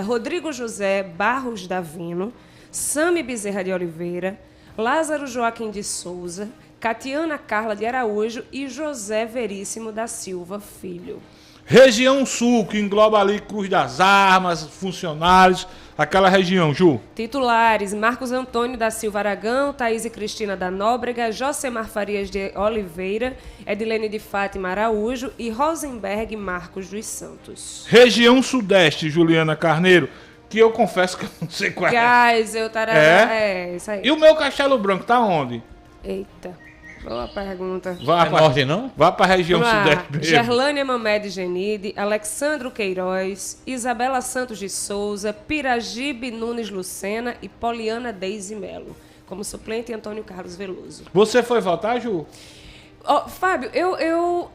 J: Rodrigo José Barros Davino, Sami Bezerra de Oliveira, Lázaro Joaquim de Souza, Catiana Carla de Araújo e José Veríssimo da Silva Filho.
E: Região Sul, que engloba ali Cruz das Armas, funcionários, aquela região, Ju.
J: Titulares, Marcos Antônio da Silva Aragão, Thaís e Cristina da Nóbrega, Josemar Farias de Oliveira, Edilene de Fátima Araújo e Rosenberg Marcos dos Santos.
E: Região Sudeste, Juliana Carneiro, que eu confesso que eu não sei qual é.
J: Isso aí.
E: E o meu Castelo Branco tá onde?
J: Eita. Boa pergunta.
E: Vá para norte, não? Vá para a região sudeste mesmo.
J: Gerlânia Mamed Genide, Alexandro Queiroz, Isabela Santos de Souza, Piragibe Nunes Lucena e Poliana Deise Melo. Como suplente, Antônio Carlos Veloso.
E: Você foi votar, Ju?
J: Fábio, eu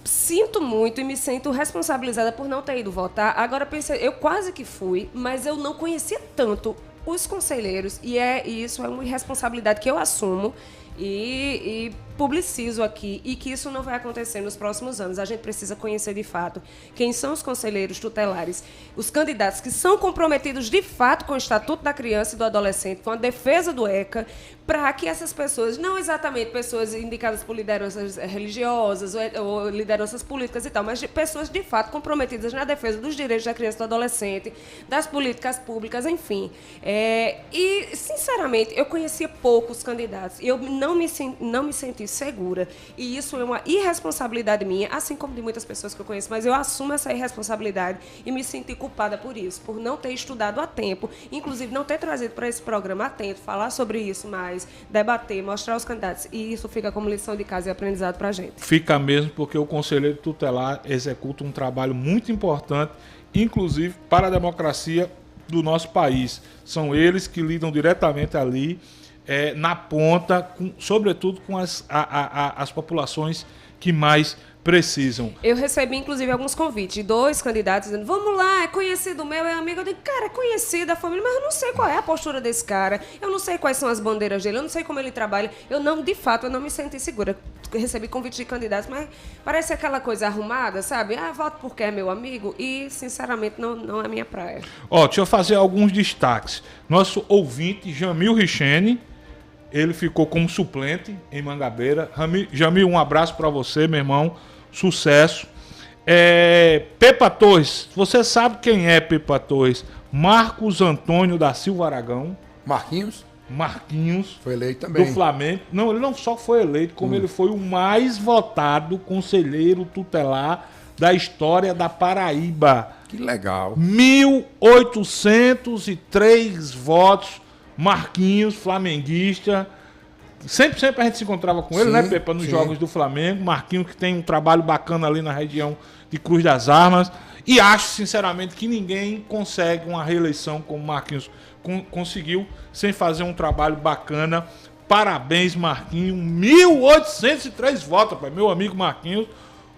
J: sinto muito e me sinto responsabilizada por não ter ido votar. Agora, eu quase que fui, mas eu não conhecia tanto os conselheiros e isso é uma irresponsabilidade que eu assumo. E publicizo aqui, e que isso não vai acontecer nos próximos anos. A gente precisa conhecer de fato quem são os conselheiros tutelares, os candidatos que são comprometidos de fato com o Estatuto da Criança e do Adolescente, com a defesa do ECA, para que essas pessoas, não exatamente pessoas indicadas por lideranças religiosas ou lideranças políticas e tal, mas pessoas de fato comprometidas na defesa dos direitos da criança e do adolescente, das políticas públicas, enfim. E, sinceramente, eu conhecia poucos candidatos e eu não me senti segura. E isso é uma irresponsabilidade minha, assim como de muitas pessoas que eu conheço, mas eu assumo essa irresponsabilidade e me senti culpada por isso, por não ter estudado a tempo, inclusive não ter trazido para esse programa a tempo, falar sobre isso mais, debater, mostrar os candidatos. E isso fica como lição de casa e aprendizado para a gente.
E: Fica mesmo, porque o conselheiro tutelar executa um trabalho muito importante, inclusive para a democracia do nosso país. São eles que lidam diretamente ali, na ponta, sobretudo com as populações que mais precisam.
J: Eu recebi, inclusive, alguns convites de 2 candidatos dizendo, vamos lá, é conhecido meu, é amigo. Eu digo, cara, é conhecido da família, mas eu não sei qual é a postura desse cara, eu não sei quais são as bandeiras dele, eu não sei como ele trabalha. De fato, eu não me senti segura. Eu recebi convites de candidatos, mas parece aquela coisa arrumada, sabe? Voto porque é meu amigo e, sinceramente, não é minha praia.
E: Deixa eu fazer alguns destaques. Nosso ouvinte, Jamil Richene, ele ficou como suplente em Mangabeira. Jamil, um abraço para você, meu irmão. Sucesso. Pepa Torres, você sabe quem é Pepa Torres? Marcos Antônio da Silva Aragão.
F: Marquinhos.
E: Foi
F: eleito também.
E: Do Flamengo. Não, ele não só foi eleito, como ele foi o mais votado conselheiro tutelar da história da Paraíba.
F: Que legal.
E: 1.803 votos. Marquinhos, flamenguista. Sempre a gente se encontrava com ele, né, Pepa, nos jogos do Flamengo. Marquinhos, que tem um trabalho bacana ali na região de Cruz das Armas. E acho, sinceramente, que ninguém consegue uma reeleição como Marquinhos conseguiu, sem fazer um trabalho bacana. Parabéns, Marquinhos. 1.803 votos, pai. Meu amigo Marquinhos,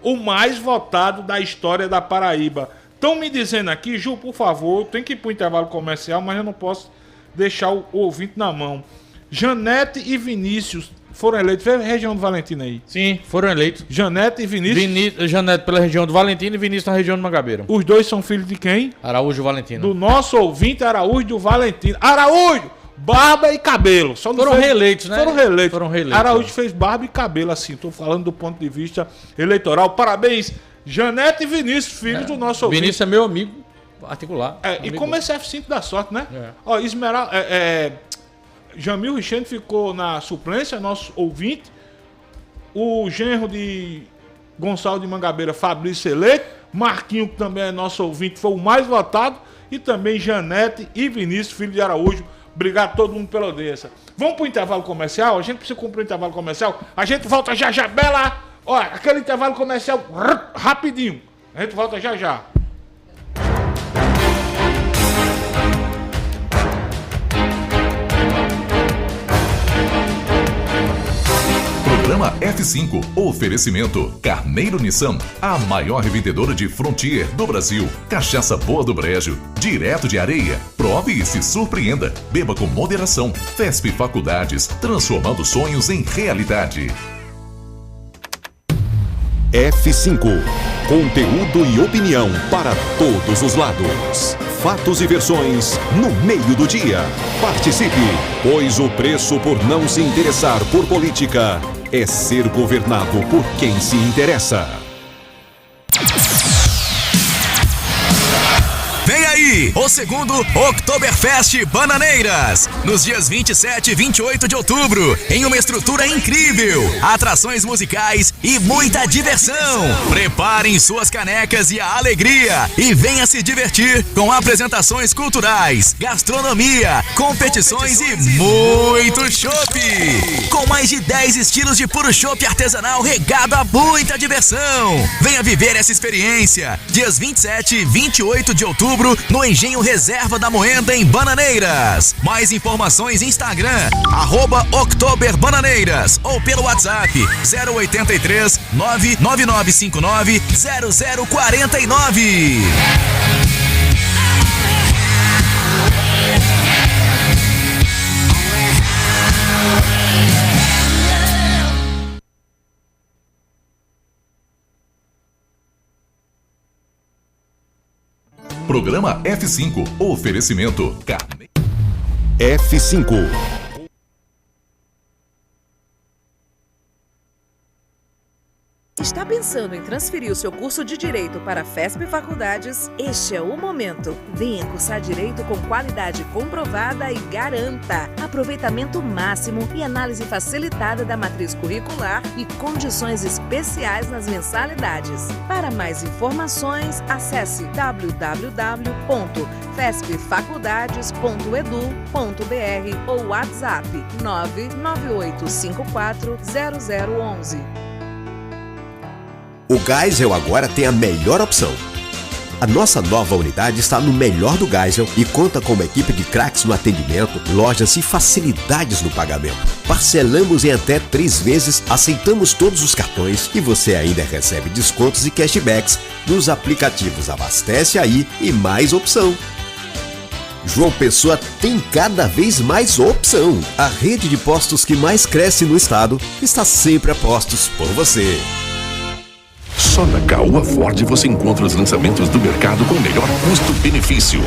E: o mais votado da história da Paraíba. Estão me dizendo aqui, Ju, por favor, tem que ir para o intervalo comercial, mas eu não posso deixar o ouvinte na mão. Janete e Vinícius foram eleitos. Vê a região do Valentina aí.
I: Sim, foram eleitos.
E: Janete e Vinícius.
I: Janete pela região do Valentina e Vinícius na região do Mangabeira.
E: Os dois são filhos de quem?
I: Araújo e Valentina.
E: Do nosso ouvinte Araújo do Valentina. Araújo! Barba e cabelo.
I: Foram reeleitos, né?
E: Foram reeleitos. Araújo fez barba e cabelo, assim. Estou falando do ponto de vista eleitoral. Parabéns, Janete e Vinícius, filhos do nosso ouvinte.
I: Vinícius é meu amigo particular.
E: E como esse F5 dá sorte, né? Jamil Richene ficou na suplência, nosso ouvinte. O genro de Gonçalo de Mangabeira, Fabrício eleito. Marquinho, que também é nosso ouvinte, foi o mais votado. E também Janete e Vinícius, filho de Araújo. Obrigado a todo mundo pela audiência. Vamos para o intervalo comercial? A gente precisa cumprir o intervalo comercial. A gente volta já, Bela. Olha, aquele intervalo comercial rapidinho. A gente volta já.
C: Programa F5. Oferecimento Carneiro Nissan, a maior revendedora de Frontier do Brasil. Cachaça Boa do Brejo, direto de Areia. Prove e se surpreenda. Beba com moderação. FESP Faculdades, transformando sonhos em realidade.
D: F5. Conteúdo e opinião para todos os lados. Fatos e versões no meio do dia. Participe, pois o preço por não se interessar por política é ser governado por quem se interessa.
K: Vem aí, o segundo Oktoberfest Bananeiras, nos dias 27 e 28 de outubro, em uma estrutura incrível, atrações musicais e muita diversão. Preparem suas canecas e a alegria e venha se divertir com apresentações culturais, gastronomia, competições e muito chopp. Com mais de 10 estilos de puro chopp artesanal regado a muita diversão. Venha viver essa experiência, dias 27 e 28 de outubro, no Engenho Reserva da Moenda, em Bananeiras. Mais informações Instagram, @OktoberBananeiras, ou pelo WhatsApp 083 99959 0049.
C: Programa F5. Oferecimento
D: F5.
L: Está pensando em transferir o seu curso de Direito para a FESP Faculdades? Este é o momento. Venha cursar Direito com qualidade comprovada e garanta aproveitamento máximo e análise facilitada da matriz curricular e condições especiais nas mensalidades. Para mais informações, acesse www.fespfaculdades.edu.br ou WhatsApp 998540011.
M: O Geisel agora tem a melhor opção. A nossa nova unidade está no melhor do Geisel e conta com uma equipe de craques no atendimento, lojas e facilidades no pagamento. Parcelamos em até 3 vezes, aceitamos todos os cartões e você ainda recebe descontos e cashbacks nos aplicativos Abastece Aí e Mais Opção. João Pessoa tem cada vez mais opção. A rede de postos que mais cresce no estado está sempre a postos por você.
C: Só na Caoa Ford você encontra os lançamentos do mercado com o melhor custo-benefício.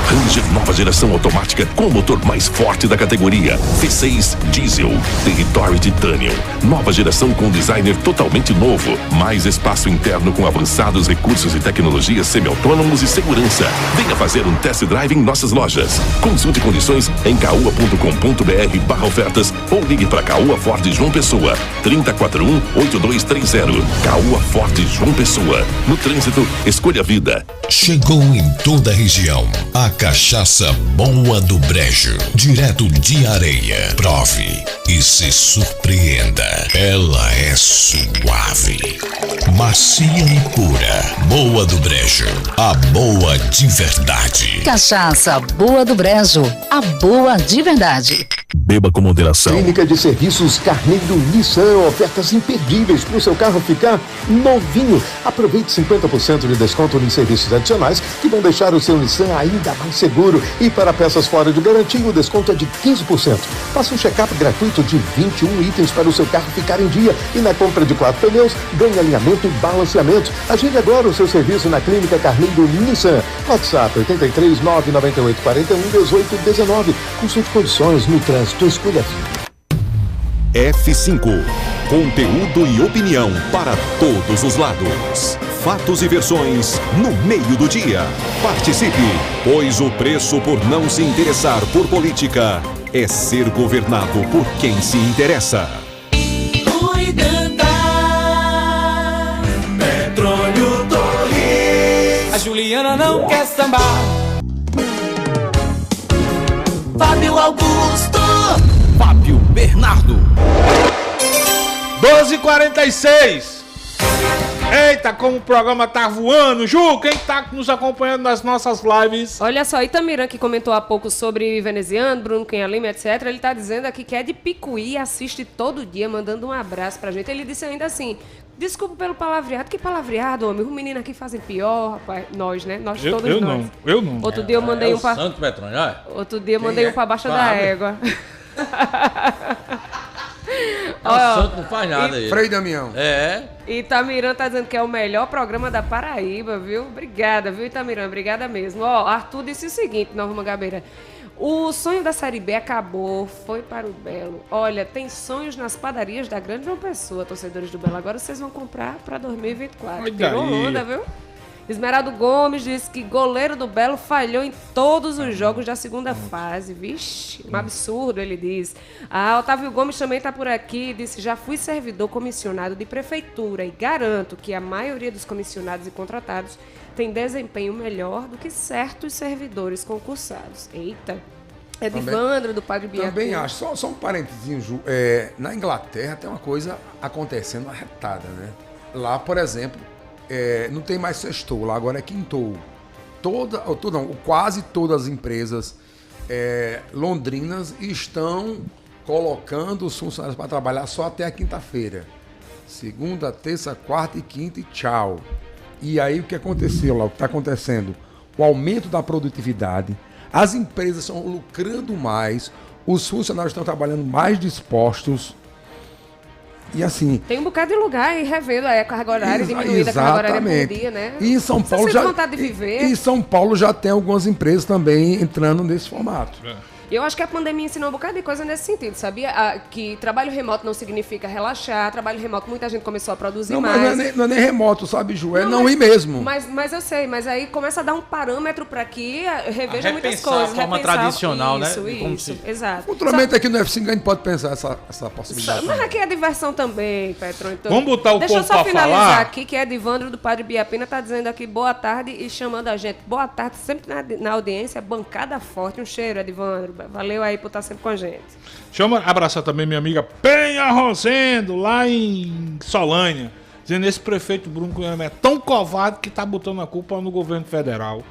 C: Ranger nova geração automática com o motor mais forte da categoria. V6 Diesel, Territory Titanium. Nova geração com designer totalmente novo. Mais espaço interno com avançados recursos e tecnologias semi-autônomos e segurança. Venha fazer um test drive em nossas lojas. Consulte condições em caoa.com.br/ofertas ou ligue para Caoa Ford João Pessoa. 3041-8230. Caoa Ford João Pessoa. No trânsito, escolha a vida.
N: Chegou em toda a região a cachaça Boa do Brejo, direto de Areia. Prove e se surpreenda. Ela é suave, macia e pura. Boa do Brejo, a boa de verdade.
O: Cachaça Boa do Brejo, a boa de verdade.
C: Beba com moderação.
A: Clínica de Serviços Carneiro Nissan, ofertas imperdíveis para o seu carro ficar novinho. Aproveite 50% de desconto em serviços adicionais que vão deixar o seu Nissan ainda mais seguro. E para peças fora de garantia, o desconto é de 15%. Faça um check-up gratuito de 21 itens para o seu carro ficar em dia. E na compra de 4 pneus, ganhe alinhamento e balanceamento. Agende agora o seu serviço na Clínica Carneiro Nissan. WhatsApp 83 998 41 18 19. Consulte condições no trânsito. Escolha a vida.
D: F5. Conteúdo e opinião para todos os lados. Fatos e versões no meio do dia. Participe, pois o preço por não se interessar por política é ser governado por quem se interessa.
G: Petróleo Torres. A Juliana não quer sambar. Fábio Augusto.
I: Fábio Bernardo.
E: 12h46. Eita, como o programa tá voando. Ju, quem tá nos acompanhando nas nossas lives?
J: Olha só, Itamiran, que comentou há pouco sobre veneziano, Bruno Cunha Lima, etc. Ele tá dizendo aqui que é de Picuí e assiste todo dia, mandando um abraço pra gente. Ele disse ainda assim: desculpa pelo palavreado. Que palavreado, homem? Os meninos aqui fazem pior, rapaz. Nós, né? Nós todos
E: eu
J: nós.
E: Eu não.
J: Outro dia eu mandei um pra...
I: Santo Petrônio, olha.
J: Outro dia eu mandei um pra Baixa da Égua.
I: O Santo não faz nada aí.
F: Frei Damião.
I: É.
J: Itamiran tá dizendo que é o melhor programa da Paraíba, viu? Obrigada, viu, Itamiran? Obrigada mesmo. Ó, Arthur disse o seguinte, Nova Mangabeira. O sonho da Série B acabou, foi para o Belo. Olha, tem sonhos nas padarias da Grande João Pessoa, torcedores do Belo. Agora vocês vão comprar para 2024. Tirou onda, viu? Esmeraldo Gomes disse que goleiro do Belo falhou em todos os jogos da segunda fase. Vixe, um absurdo, ele diz. Otávio Gomes também está por aqui, disse: já fui servidor comissionado de prefeitura e garanto que a maioria dos comissionados e contratados tem desempenho melhor do que certos servidores concursados. Eita. Edivandro, do Padre Biapina.
F: Também acho. Só um parentezinho, Ju. Na Inglaterra tem uma coisa acontecendo arretada, né? Lá, por exemplo, não tem mais sextou, lá agora é quintou. Quase todas as empresas londrinas estão colocando os funcionários para trabalhar só até a quinta-feira. Segunda, terça, quarta e quinta e tchau. E aí o que aconteceu lá? O que está acontecendo? O aumento da produtividade, as empresas estão lucrando mais, os funcionários estão trabalhando mais dispostos. E assim...
J: Tem um bocado de lugar aí revendo a carga horária diminuída, a carga horária por dia, né?
F: E em São Paulo já...
J: vontade de viver.
F: E em São Paulo já tem algumas empresas também entrando nesse formato.
J: Eu acho que a pandemia ensinou um bocado de coisa nesse sentido, sabia? Que trabalho remoto não significa relaxar, trabalho remoto muita gente começou a produzir mais.
F: Mas não é nem remoto, sabe, Ju? Não ir mesmo.
J: Mas eu sei, mas aí começa a dar um parâmetro para que reveja muitas
I: repensar
J: coisas.
I: a forma tradicional,
J: isso,
I: né?
J: Isso, exato.
F: Futuramente aqui no F5 a gente pode pensar essa possibilidade.
J: Mas aqui é diversão também, Petro. Então,
E: vamos botar o povo pra falar?
J: Deixa eu só finalizar aqui, que Edivandro do Padre Biapina tá dizendo aqui boa tarde e chamando a gente. Boa tarde, sempre na audiência, bancada forte. Um cheiro, Edivandro. Valeu aí por estar sempre com a gente.
E: Deixa eu abraçar também minha amiga Penha Rosendo, lá em Solânia. dizendo esse prefeito Bruno Cunha é tão covarde que tá botando a culpa no governo federal.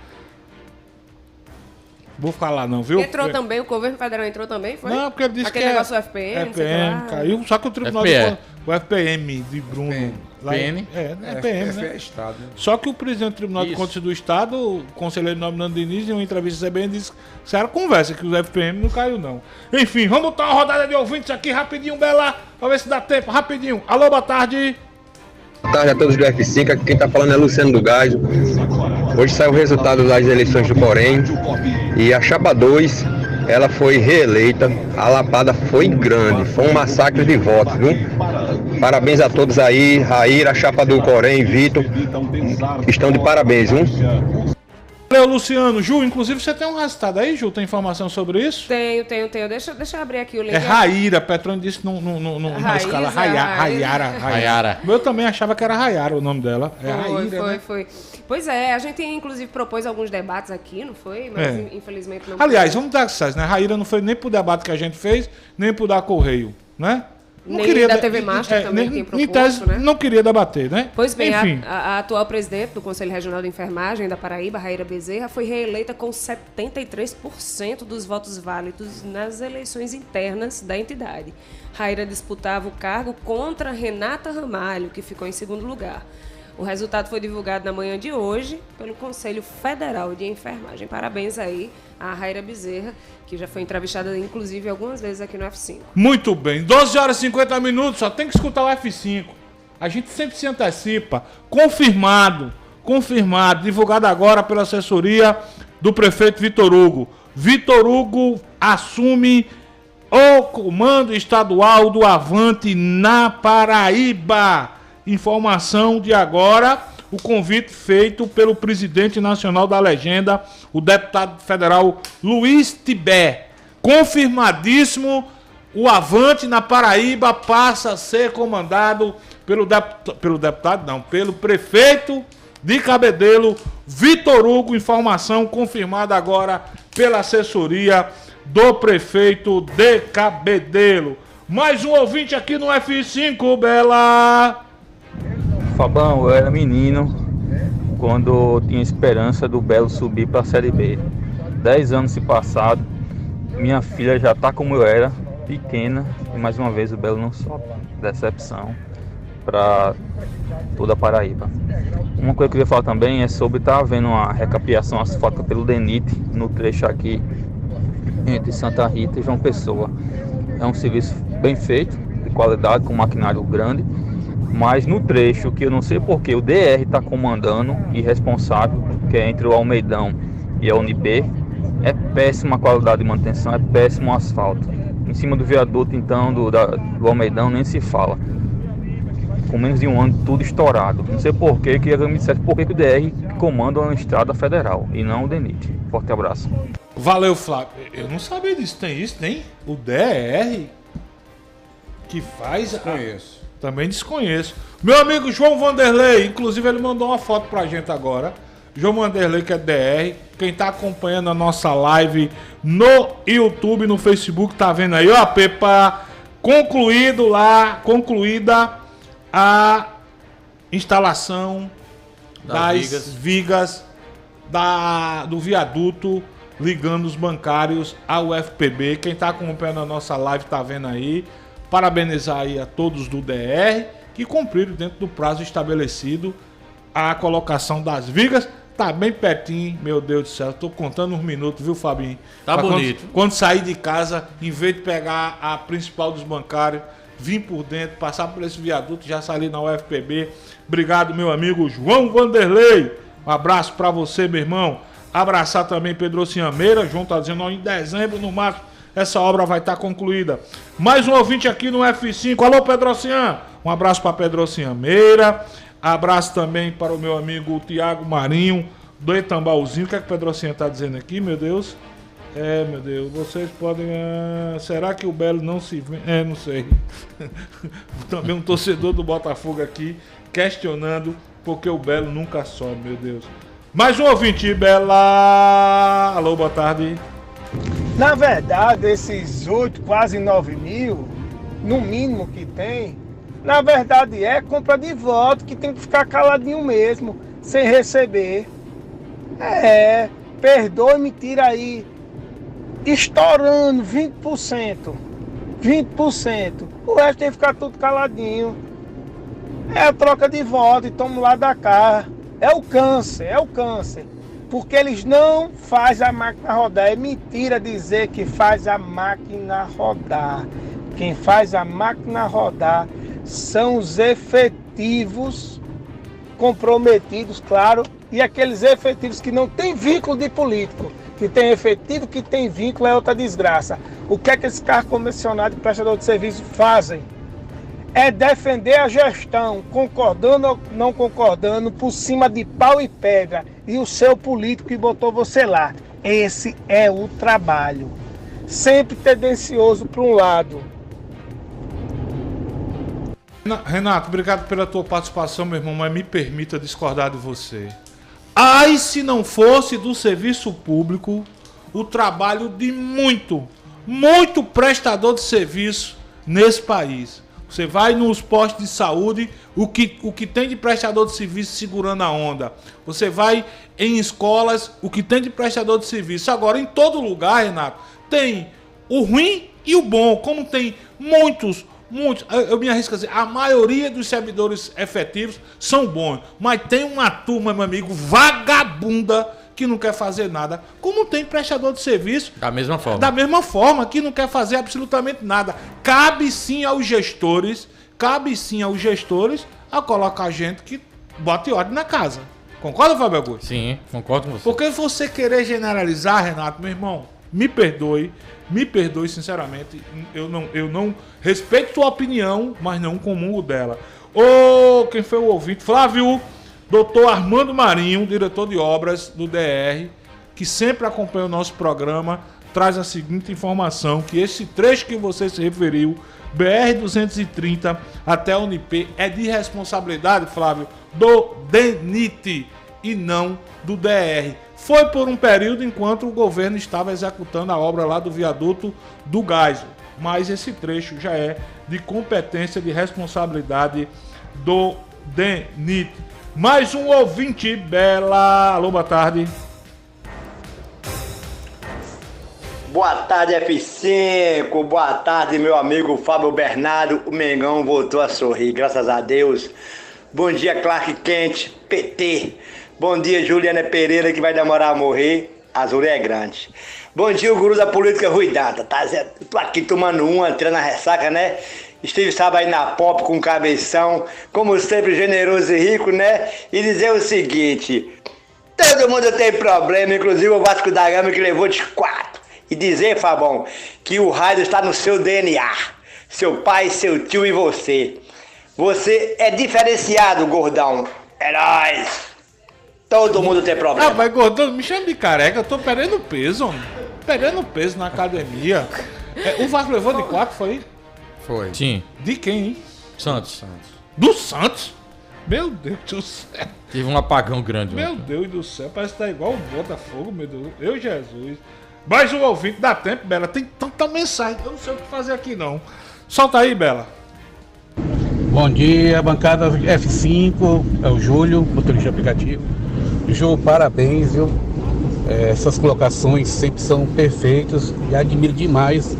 E: Vou falar não, viu?
J: Entrou também, o governo federal entrou também, foi?
E: Não, porque ele disse
J: aquele
E: que
J: negócio do FPM,
E: FPM caiu, só que o tribunal... O FPM de Bruno...
I: PN?
E: PM, né?
F: É Estado, né?
E: Só que o presidente do Tribunal de Contas do Estado, o conselheiro Nando Diniz, em uma entrevista à CBN, disse que isso era conversa, que os FPM não caiu, não. Enfim, vamos botar uma rodada de ouvintes aqui rapidinho, Bela, pra ver se dá tempo, rapidinho. Alô, boa tarde.
P: Boa tarde a todos do F5, aqui quem tá falando é Luciano do Gás. Hoje saiu o resultado das eleições do Corém e a Chapa 2, ela foi reeleita, a lapada foi grande, foi um massacre de votos, viu? Parabéns a todos aí, Raíra, a Chapa do Corém, Vitor, estão de parabéns, viu?
E: Valeu, Luciano. Ju, inclusive você tem um resultado aí, Ju? Tem informação sobre isso?
J: Tenho. Deixa eu abrir aqui o link.
E: É Raíra, Petrone disse na escala Raiara. Eu também achava que era Raiara o nome dela. É Raíra,
J: foi. Pois é, a gente inclusive propôs alguns debates aqui, não foi? Mas infelizmente não.
E: Aliás, vamos dar sucesso, né? Raíra não foi nem pro debate que a gente fez, nem pro da Correio, né? Não
J: nem
E: queria
J: da TV Master também, quem proposto,
E: em tese,
J: né?
E: Não queria debater, né?
J: Pois bem,
E: enfim.
J: A atual presidente do Conselho Regional de Enfermagem da Paraíba, Raíra Bezerra, foi reeleita com 73% dos votos válidos nas eleições internas da entidade. Raíra disputava o cargo contra Renata Ramalho, que ficou em segundo lugar. O resultado foi divulgado na manhã de hoje pelo Conselho Federal de Enfermagem. Parabéns aí à Raíra Bezerra, que já foi entrevistada, inclusive, algumas vezes aqui no F5.
E: Muito bem. 12 horas e 50 minutos, só tem que escutar o F5. A gente sempre se antecipa. Confirmado, divulgado agora pela assessoria do prefeito Vitor Hugo. Vitor Hugo assume o comando estadual do Avante na Paraíba. Informação de agora, o convite feito pelo presidente nacional da legenda, o deputado federal Luiz Tibé. Confirmadíssimo, o Avante na Paraíba passa a ser comandado pelo prefeito de Cabedelo, Vitor Hugo. Informação confirmada agora pela assessoria do prefeito de Cabedelo. Mais um ouvinte aqui no F5, Bela.
Q: Fabão, eu era menino quando tinha esperança do Belo subir para a Série B. 10 anos se passaram, minha filha já está como eu era, pequena, e mais uma vez o Belo não sobe. Decepção para toda a Paraíba. Uma coisa que eu queria falar também é sobre estar havendo uma recapeação asfáltica pelo DENIT no trecho aqui entre Santa Rita e João Pessoa. É um serviço bem feito, de qualidade, com maquinário grande. Mas no trecho que eu não sei porque o DR está comandando e responsável, que é entre o Almeidão e a UNB, é péssima a qualidade de manutenção, é péssimo o asfalto. Em cima do viaduto, então, do Almeidão, nem se fala. Com menos de um ano, tudo estourado. Não sei porquê, queria que me dissesse por que o DR comanda uma estrada federal e não o DENIT. Forte abraço.
E: Valeu, Flávio. Eu não sabia disso, tem isso, tem? O DR que faz...
F: Conheço.
E: Também desconheço. Meu amigo João Vanderlei, inclusive ele mandou uma foto pra gente agora. João Vanderlei, que é DR. Quem tá acompanhando a nossa live no YouTube, no Facebook, tá vendo aí, ó, Pepa. Concluída a instalação das vigas do viaduto ligando os bancários ao FPB. Quem tá acompanhando a nossa live tá vendo aí. Parabenizar aí a todos do DR que cumpriram dentro do prazo estabelecido a colocação das vigas. Tá bem pertinho, meu Deus do céu. Tô contando uns minutos, viu, Fabinho?
I: Tá bonito.
E: Quando sair de casa, em vez de pegar a principal dos bancários, vir por dentro, passar por esse viaduto, já sair na UFPB. Obrigado, meu amigo João Vanderlei. Um abraço pra você, meu irmão. Abraçar também Pedro Ciameira. João tá dizendo, ó, em dezembro, no máximo, essa obra vai estar concluída. Mais um ouvinte aqui no F5. Alô, Pedrocian. Um abraço para Pedrocian Meira. Abraço também para o meu amigo Tiago Marinho, do Itambaúzinho. O que é que o Pedrocian está dizendo aqui, meu Deus? Meu Deus. Vocês podem... será que o Belo não se... não sei. Também um torcedor do Botafogo aqui, questionando porque o Belo nunca sobe, meu Deus. Mais um ouvinte, Bela. Alô, boa tarde.
R: Na verdade, esses 8, quase 9 mil, no mínimo que tem, Na verdade compra de voto, que tem que ficar caladinho mesmo, sem receber. Perdoe-me, tira aí, estourando 20%. 20%. O resto tem que ficar tudo caladinho. É a troca de voto e toma lá da cá. É o câncer. Porque eles não fazem a máquina rodar. É mentira dizer que faz a máquina rodar. Quem faz a máquina rodar são os efetivos comprometidos, claro, e aqueles efetivos que não têm vínculo de político. Que tem efetivo, que tem vínculo é outra desgraça. O que é que esses carros comissionados e prestadores de serviço fazem? É defender a gestão, concordando ou não concordando, por cima de pau e pedra, e o seu político que botou você lá. Esse é o trabalho. Sempre tendencioso para um lado.
E: Renato, obrigado pela tua participação, meu irmão, mas me permita discordar de você. Ai, se não fosse do serviço público, o trabalho de muito prestador de serviço nesse país. Você vai nos postos de saúde, o que tem de prestador de serviço segurando a onda. Você vai em escolas, o que tem de prestador de serviço. Agora, em todo lugar, Renato, tem o ruim e o bom. Como tem muitos, eu me arrisco a dizer, a maioria dos servidores efetivos são bons. Mas tem uma turma, meu amigo, vagabunda, que não quer fazer nada, como tem prestador de serviço
I: da mesma
E: forma, que não quer fazer absolutamente nada. Cabe sim aos gestores a colocar gente que bote ordem na casa. Concorda, Fábio Augusto?
I: Sim, concordo com você.
E: Porque você querer generalizar, Renato, meu irmão, me perdoe sinceramente, eu não respeito sua opinião, mas não comungo dela. Quem foi o ouvinte? Flávio, Dr. Armando Marinho, diretor de obras do DR, que sempre acompanha o nosso programa, traz a seguinte informação, que esse trecho que você se referiu, BR-230 até a Unip, é de responsabilidade, Flávio, do DENIT e não do DR. Foi por um período enquanto o governo estava executando a obra lá do viaduto do Geisel, mas esse trecho já é de competência, de responsabilidade do DENIT. Mais um ouvinte, Bela. Alô, boa tarde.
S: Boa tarde, F5. Boa tarde, meu amigo Fábio Bernardo. O Mengão voltou a sorrir, graças a Deus. Bom dia, Clark Kent, PT. Bom dia, Juliana Pereira, que vai demorar a morrer. Azul é grande. Bom dia, o guru da política ruidada. Tá? Tô aqui tomando tirando a ressaca, né? Steve Saba aí na pop com cabeção, como sempre generoso e rico, né? E dizer o seguinte: todo mundo tem problema, inclusive o Vasco da Gama, que levou de 4. E dizer, Fabão, que o raio está no seu DNA. Seu pai, seu tio e você. Você é diferenciado, gordão. É nóis. Todo mundo tem problema.
E: Mas gordão, me chama de careca, eu tô perdendo peso, homem. Perdendo peso na academia. O Vasco levou de 4, foi?
F: Foi.
I: Sim.
E: De quem, hein?
I: Santos.
E: Do Santos? Meu Deus do céu.
I: Teve um apagão grande.
E: Meu Deus do céu, parece que tá igual o Botafogo, meu Deus. Eu, Jesus. Mais um ouvinte, dá tempo, Bela. Tem tanta mensagem, eu não sei o que fazer aqui, não. Solta aí, Bela.
T: Bom dia, bancada F5. É o Júlio, motorista aplicativo. Jô, parabéns, viu? Essas colocações sempre são perfeitas e admiro demais.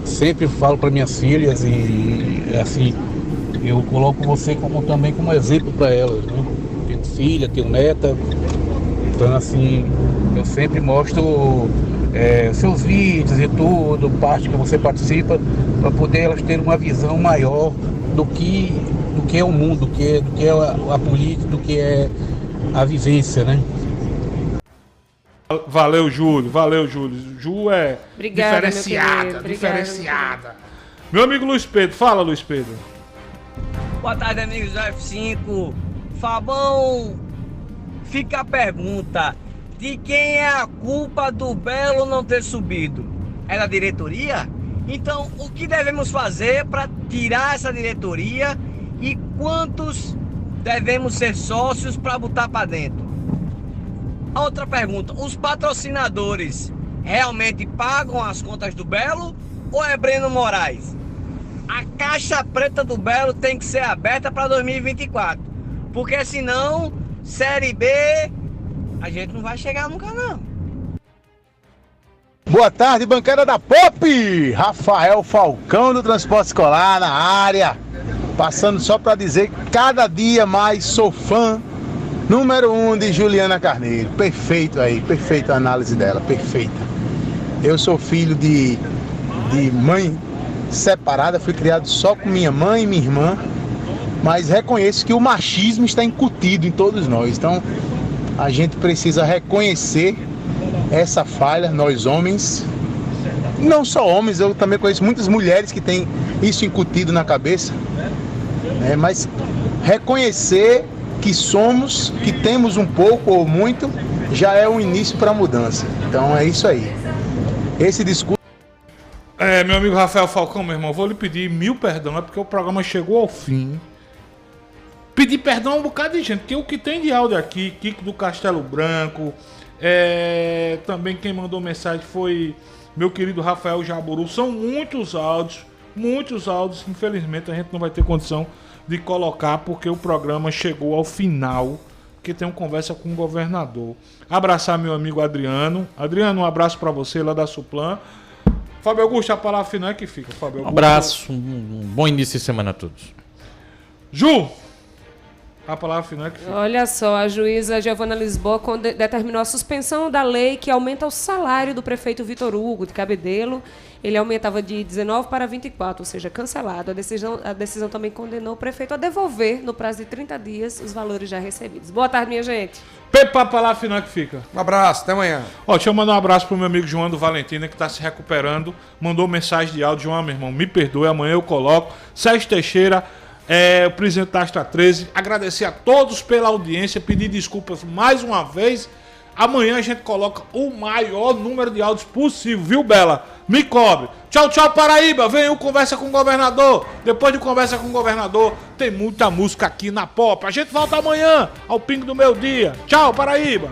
T: Sempre falo para minhas filhas e assim, eu coloco você também como exemplo para elas, né? Tenho filha, tenho neta, então assim, eu sempre mostro seus vídeos e tudo, parte que você participa, para poder elas terem uma visão maior do que é o mundo, do que é a política, do que é a vivência, né?
E: Valeu, Júlio. Ju é
J: obrigada,
E: diferenciada. Meu amigo Luiz Pedro, fala, Luiz Pedro.
U: Boa tarde, amigos do F5. Fabão, fica a pergunta: de quem é a culpa do Belo não ter subido? É da diretoria? Então, o que devemos fazer para tirar essa diretoria e quantos devemos ser sócios para botar para dentro? A outra pergunta: os patrocinadores realmente pagam as contas do Belo ou é Breno Moraes? a caixa preta do Belo tem que ser aberta para 2024. Porque senão, Série B, a gente não vai chegar nunca não.
B: Boa tarde, bancada da Pop! Rafael Falcão do Transporte Escolar na área. Passando só para dizer que cada dia mais sou fã número 1 de Juliana Carneiro. Perfeito aí, perfeita a análise dela, perfeita. Eu sou filho de mãe separada, fui criado só com minha mãe e minha irmã, mas reconheço que o machismo está incutido em todos nós. Então, a gente precisa reconhecer essa falha, nós homens, não só homens, eu também conheço muitas mulheres que têm isso incutido na cabeça, né? Mas reconhecer que somos, que temos um pouco ou muito, já é o início para a mudança. Então é isso aí. Esse discurso...
E: Meu amigo Rafael Falcão, meu irmão, vou lhe pedir 1000 perdão, é porque o programa chegou ao fim. Pedir perdão a um bocado de gente, porque o que tem de áudio aqui, Kiko do Castelo Branco, também quem mandou mensagem foi meu querido Rafael Jaburu. São muitos áudios, infelizmente a gente não vai ter condição de colocar, porque o programa chegou ao final, porque tem uma conversa com o governador. Abraçar meu amigo Adriano. Adriano, um abraço para você lá da Suplan. Fábio Augusto, a palavra final é que fica. Fábio Augusto.
I: Um abraço, um bom início de semana a todos.
E: Ju, a palavra final é que fica.
J: Olha só, a juíza Giovana Lisboa determinou a suspensão da lei que aumenta o salário do prefeito Vitor Hugo de Cabedelo. Ele aumentava de 19 para 24, ou seja, cancelado. A decisão também condenou o prefeito a devolver, no prazo de 30 dias, os valores já recebidos. Boa tarde, minha gente.
E: Pepa, a palavra final que fica.
F: Um abraço, até amanhã.
E: Deixa eu mandar um abraço pro meu amigo João do Valentina, que está se recuperando. Mandou mensagem de áudio. João, meu irmão, me perdoe, amanhã eu coloco. Sérgio Teixeira, o presidente da Astra 13. Agradecer a todos pela audiência, pedir desculpas mais uma vez. Amanhã a gente coloca o maior número de áudios possível, viu, Bela? Me cobre. Tchau, tchau, Paraíba. Vem o Conversa com o Governador. Depois de Conversa com o Governador, tem muita música aqui na Pop. A gente volta amanhã, ao pingo do meu dia. Tchau, Paraíba.